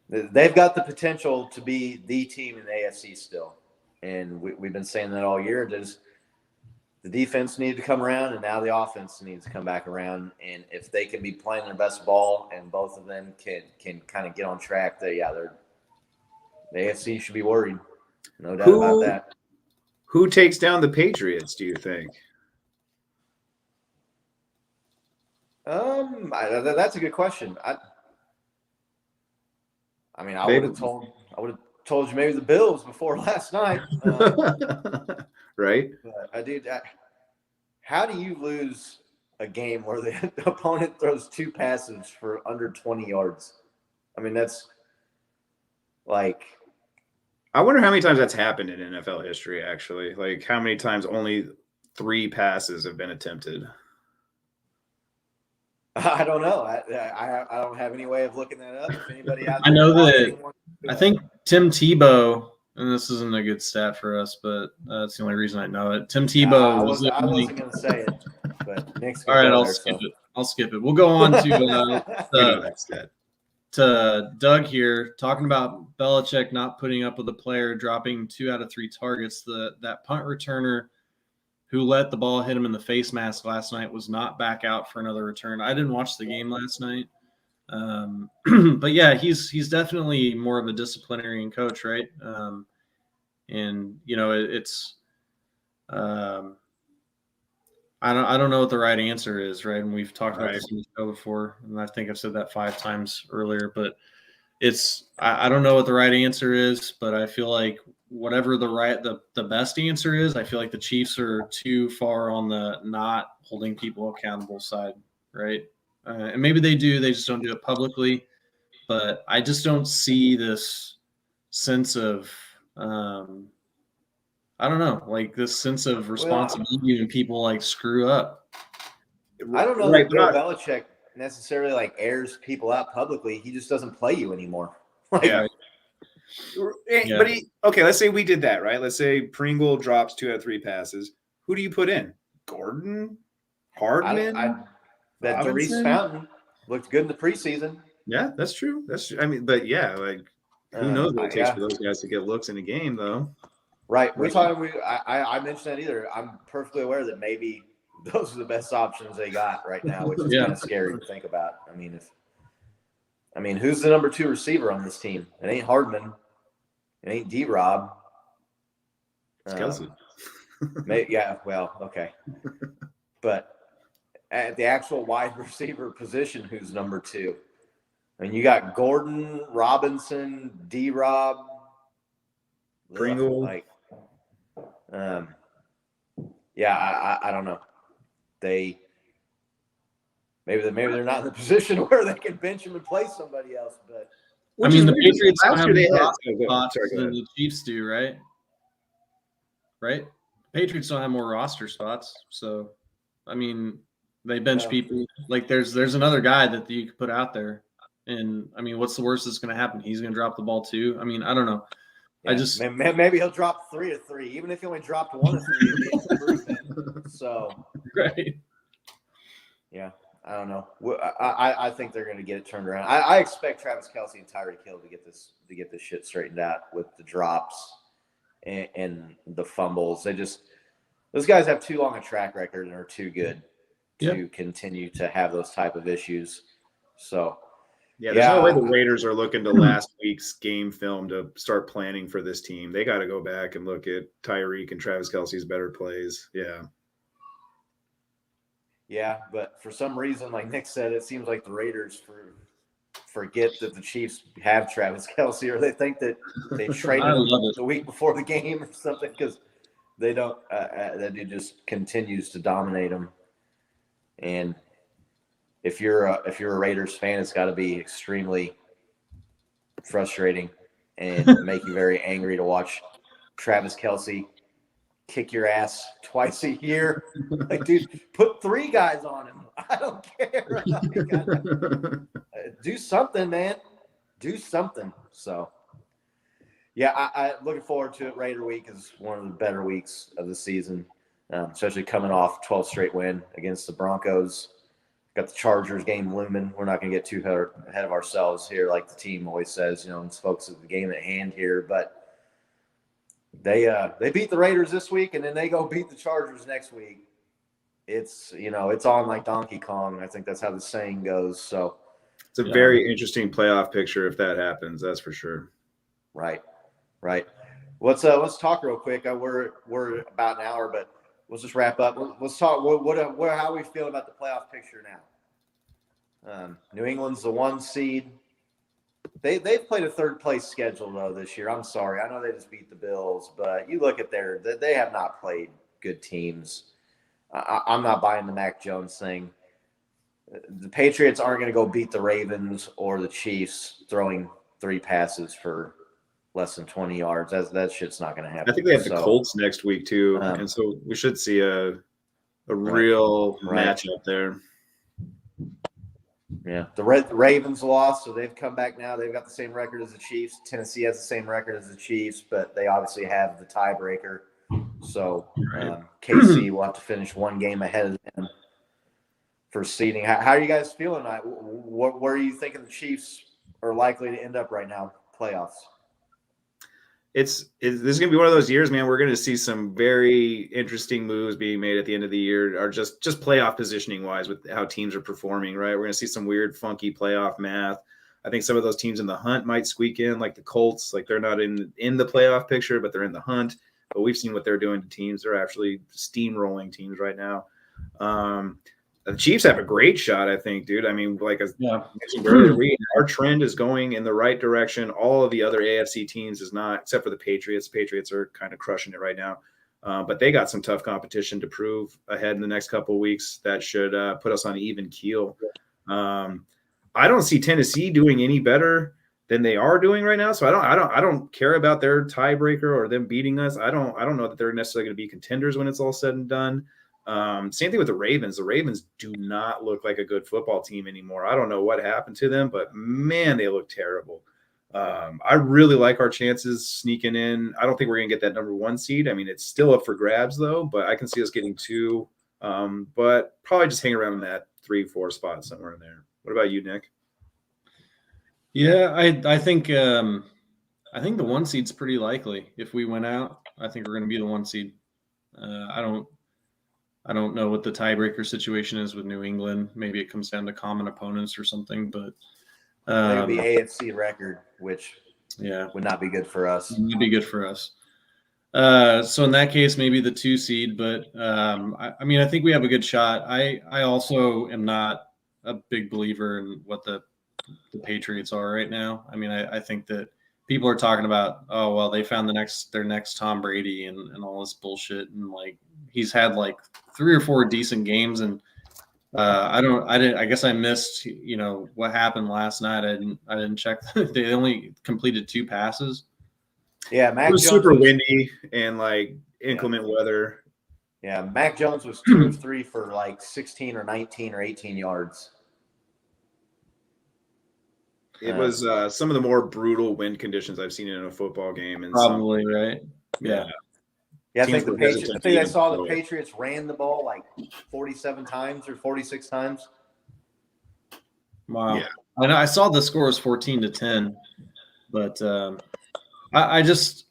S1: They've got the potential to be the team in the AFC still. And we've been saying that all year. The defense needed to come around, and now the offense needs to come back around. And if they can be playing their best ball and both of them can kind of get on track, the AFC should be worried. No doubt about that.
S3: Who takes down the Patriots, do you think?
S1: That's a good question. I mean, I would have told you maybe the Bills before last night.
S3: Right?
S1: But how do you lose a game where the opponent throws 2 passes for under 20 yards? I mean, that's like.
S3: I wonder how many times that's happened in NFL history, actually. Like, how many times only 3 passes have been attempted?
S1: I don't know. I don't have any way of looking that up. If anybody out there,
S2: I know that. I think Tim Tebow, and this isn't a good stat for us, but that's the only reason I know it. Tim Tebow
S1: I wasn't going to say it, but Nick's
S2: all right, I'll skip it. We'll go on to Doug here, talking about Belichick not putting up with a player dropping 2 out of 3 targets. That punt returner who let the ball hit him in the face mask last night was not back out for another return. I didn't watch the game last night. But yeah, he's definitely more of a disciplinarian coach, right? And it's I don't know what the right answer is, right? And we've talked about this in the show before, and I think I've said that 5 times earlier, but I don't know what the right answer is, but I feel like whatever the best answer is, I feel like the Chiefs are too far on the not holding people accountable side, right? and maybe they do. They just don't do it publicly. But I just don't see this sense of I don't know, like this sense of responsibility when people like screw up.
S1: I don't know that Bill Belichick necessarily like airs people out publicly. He just doesn't play you anymore.
S3: Yeah. But okay, let's say we did that, right? Let's say Pringle drops 2 out of 3 passes. Who do you put in? Gordon? Hardman?
S1: That Doris Fountain looked good in the preseason.
S3: Yeah, that's true. But yeah, like who knows what it takes for those guys to get looks in a game, though.
S1: Right. I mentioned that either. I'm perfectly aware that maybe those are the best options they got right now, which is kind of scary to think about. I mean, who's the number 2 receiver on this team? It ain't Hardman. It ain't D-Rob.
S3: It's Kelsey.
S1: Okay. But at the actual wide receiver position, who's number 2? I mean, you got Gordon, Robinson, D-Rob,
S3: Pringle.
S1: I don't know. Maybe they're not in the position where they can bench him and play somebody else. But
S2: the Patriots don't have more roster spots than the Chiefs do, right? Right? Patriots don't have more roster spots, so I mean, they bench people. Like there's another guy that you could put out there, and I mean, what's the worst that's going to happen? He's going to drop the ball too. I mean, I don't know.
S1: Yeah, maybe he'll drop 3 of 3, even if he only dropped 1 of 3. So
S2: right.
S1: Yeah, I don't know. I think they're going to get it turned around. I expect Travis Kelce and Tyreek Hill to get this shit straightened out with the drops and the fumbles. Those guys have too long a track record and are too good to continue to have those type of issues. So.
S3: Yeah, there's no way the Raiders are looking to last week's game film to start planning for this team. They got to go back and look at Tyreek and Travis Kelce's better plays. Yeah.
S1: Yeah, but for some reason, like Nick said, it seems like the Raiders forget that the Chiefs have Travis Kelce, or they think that they traded him the week before the game or something, because they don't. That dude just continues to dominate them. And if you're a Raiders fan, it's got to be extremely frustrating and make you very angry to watch Travis Kelce kick your ass twice a year. Like, dude, put 3 guys on him. I don't care. Do something, man. Do something. So, yeah, I looking forward to it. Raider week is one of the better weeks of the season, especially coming off 12 straight win against the Broncos. Got the Chargers game looming. We're not going to get too ahead of ourselves here, like the team always says. Let's focus on the game at hand here. But they beat the Raiders this week, and then they go beat the Chargers next week. It's it's on like Donkey Kong. I think that's how the saying goes. So
S3: it's a very interesting playoff picture if that happens. That's for sure.
S1: Right. Let's talk real quick. We're about an hour, but let's just wrap up. Let's talk. How we feel about the playoff picture now? New England's the 1 seed. They've played a 3rd place schedule though this year. I'm sorry. I know they just beat the Bills, but you look at they have not played good teams. I'm not buying the Mac Jones thing. The Patriots aren't going to go beat the Ravens or the Chiefs throwing 3 passes for less than 20 yards. That shit's not going to happen.
S3: I think they have the Colts next week too, and so we should see a real matchup there.
S1: Yeah, the Ravens lost, so they've come back now. They've got the same record as the Chiefs. Tennessee has the same record as the Chiefs, but they obviously have the tiebreaker. So KC will have to finish 1 game ahead of them for seeding. How are you guys feeling? Where are you thinking the Chiefs are likely to end up right now, playoffs?
S3: This is going to be one of those years, man. We're going to see some very interesting moves being made at the end of the year, or just playoff positioning wise with how teams are performing, right? We're going to see some weird, funky playoff math. I think some of those teams in the hunt might squeak in, like the Colts. Like they're not in the playoff picture, but they're in the hunt. But we've seen what they're doing to teams. They're actually steamrolling teams right now. The Chiefs have a great shot, I think, dude. I mean, like I mentioned earlier, our trend is going in the right direction. All of the other AFC teams is not, except for the Patriots. The Patriots are kind of crushing it right now. But they got some tough competition to prove ahead in the next couple of weeks that should put us on an even keel. I don't see Tennessee doing any better than they are doing right now. So I don't care about their tiebreaker or them beating us. I don't know that they're necessarily going to be contenders when it's all said and done. Same thing with the Ravens. The Ravens do not look like a good football team anymore. I don't know what happened to them, but man, they look terrible. I really like our chances sneaking in. I don't think we're going to get that number 1 seed. I mean, it's still up for grabs though, but I can see us getting 2. But probably just hang around in that 3-4 spot somewhere in there. What about you, Nick?
S2: Yeah, I think the 1 seed's pretty likely. If we went out, I think we're going to be the 1 seed. I don't know what the tiebreaker situation is with New England. Maybe it comes down to common opponents or something, but
S1: it would be AFC record, which would not be good for us.
S2: It would be good for us. So in that case, maybe the 2 seed, but I mean, I think we have a good shot. I also am not a big believer in what the Patriots are right now. I mean, I think that people are talking about, oh, well, they found their next Tom Brady and all this bullshit. And like, he's had like 3 or 4 decent games. And I guess I missed, what happened last night. I didn't check. They only completed 2 passes.
S1: Yeah.
S3: It was super windy and like inclement weather.
S1: Yeah. Mac Jones was 2 of 3 for like 16 or 19 or 18 yards.
S3: It was some of the more brutal wind conditions I've seen in a football game. And
S2: probably, right? Yeah.
S1: Yeah, I think the Patriots. I think I saw the Patriots ran the ball like 47 times or 46 times.
S2: Wow. Yeah. I know I saw the score was 14-10, but I guess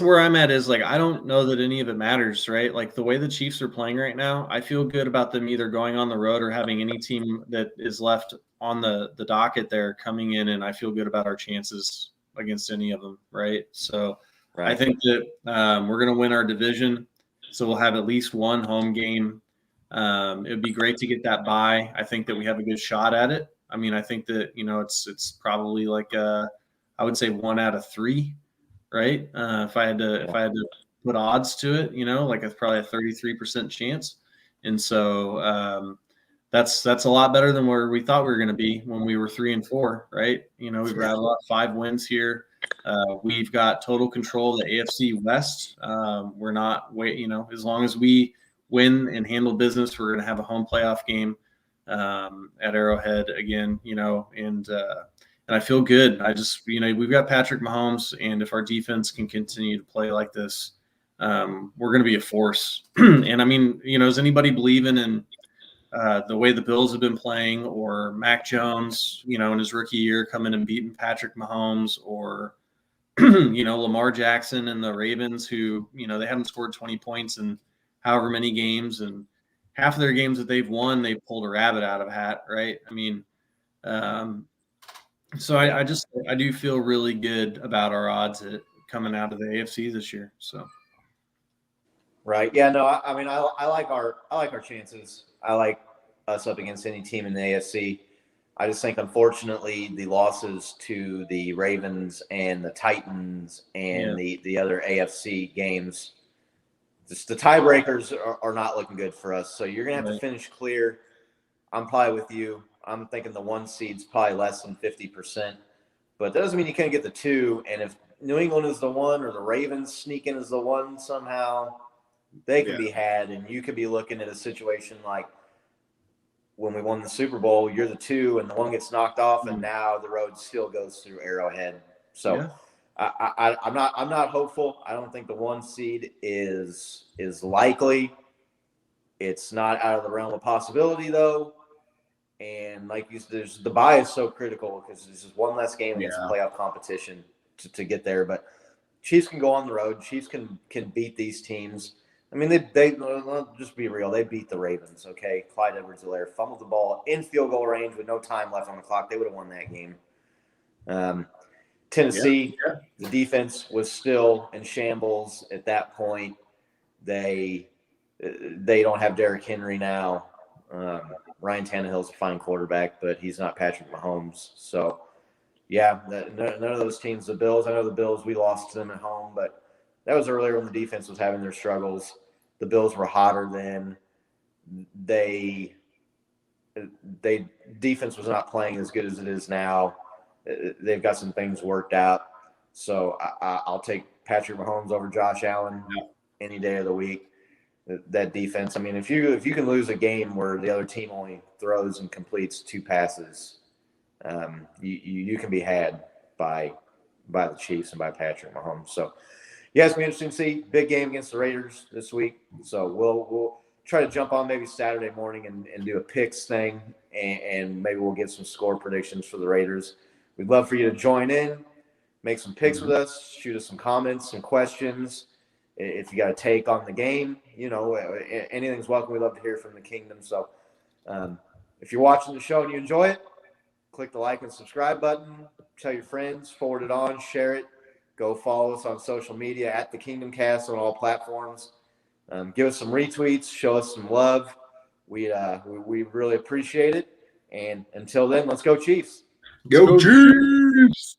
S2: where I'm at is like I don't know that any of it matters, right? Like the way the Chiefs are playing right now, I feel good about them either going on the road or having any team that is left on the docket there coming in, and I feel good about our chances against any of them, right? So I think that we're going to win our division, so we'll have at least 1 home game. It would be great to get that bye. I think that we have a good shot at it. I mean, I think that it's probably like I would say 1 out of 3, right? If I had to put odds to it, like it's probably a 33% chance, and so that's a lot better than where we thought we were going to be when we were 3-4, right? We've rattled off 5 wins here. We've got total control of the AFC West. We're not as long as we win and handle business, we're going to have a home playoff game at Arrowhead again, and I feel good. I just, we've got Patrick Mahomes, and if our defense can continue to play like this, we're going to be a force. And I mean, is anybody believing in the way the Bills have been playing, or Mac Jones, in his rookie year coming and beating Patrick Mahomes, or, Lamar Jackson and the Ravens who, they haven't scored 20 points in however many games, and half of their games that they've won, they've pulled a rabbit out of a hat. Right. I mean, so I do feel really good about our odds at coming out of the AFC this year. So.
S1: Right. Yeah, no, I mean, I like our chances. I like us up against any team in the AFC. I just think, unfortunately, the losses to the Ravens and the Titans and the other AFC games, just the tiebreakers are not looking good for us. So you're going to have to finish clear. I'm probably with you. I'm thinking the 1 seed's probably less than 50%. But that doesn't mean you can't get the 2. And if New England is the 1 or the Ravens sneak in as the 1 somehow, they can be had, and you could be looking at a situation like when we won the Super Bowl, you're the 2 and the 1 gets knocked off, and now the road still goes through Arrowhead. So I'm not hopeful. I don't think the 1 seed is likely. It's not out of the realm of possibility though. And like you said, the bye is so critical because this is 1 less game against playoff competition to get there. But Chiefs can go on the road. Chiefs can beat these teams. I mean, they just be real. They beat the Ravens, okay? Clyde Edwards-Helaire fumbled the ball in field goal range with no time left on the clock. They would have won that game. Tennessee, the defense was still in shambles at that point. They don't have Derrick Henry now. Ryan Tannehill's a fine quarterback, but he's not Patrick Mahomes. So, none of those teams, the Bills, I know the Bills, we lost to them at home, but that was earlier when the defense was having their struggles. The Bills were hotter then. They defense was not playing as good as it is now. They've got some things worked out. So I'll take Patrick Mahomes over Josh Allen any day of the week. That defense. I mean, if you can lose a game where the other team only throws and completes 2 passes, you can be had by the Chiefs and by Patrick Mahomes. So, yeah, it's gonna be interesting to see. Big game against the Raiders this week. So we'll try to jump on maybe Saturday morning and do a picks thing, and maybe we'll get some score predictions for the Raiders. We'd love for you to join in, make some picks with us, shoot us some comments, some questions. If you got a take on the game, anything's welcome. We love to hear from the kingdom. So if you're watching the show and you enjoy it, click the like and subscribe button. Tell your friends, forward it on, share it. Go follow us on social media at the Kingdom Cast on all platforms. Give us some retweets, show us some love. We really appreciate it. And until then, let's go Chiefs.
S3: Go Chiefs!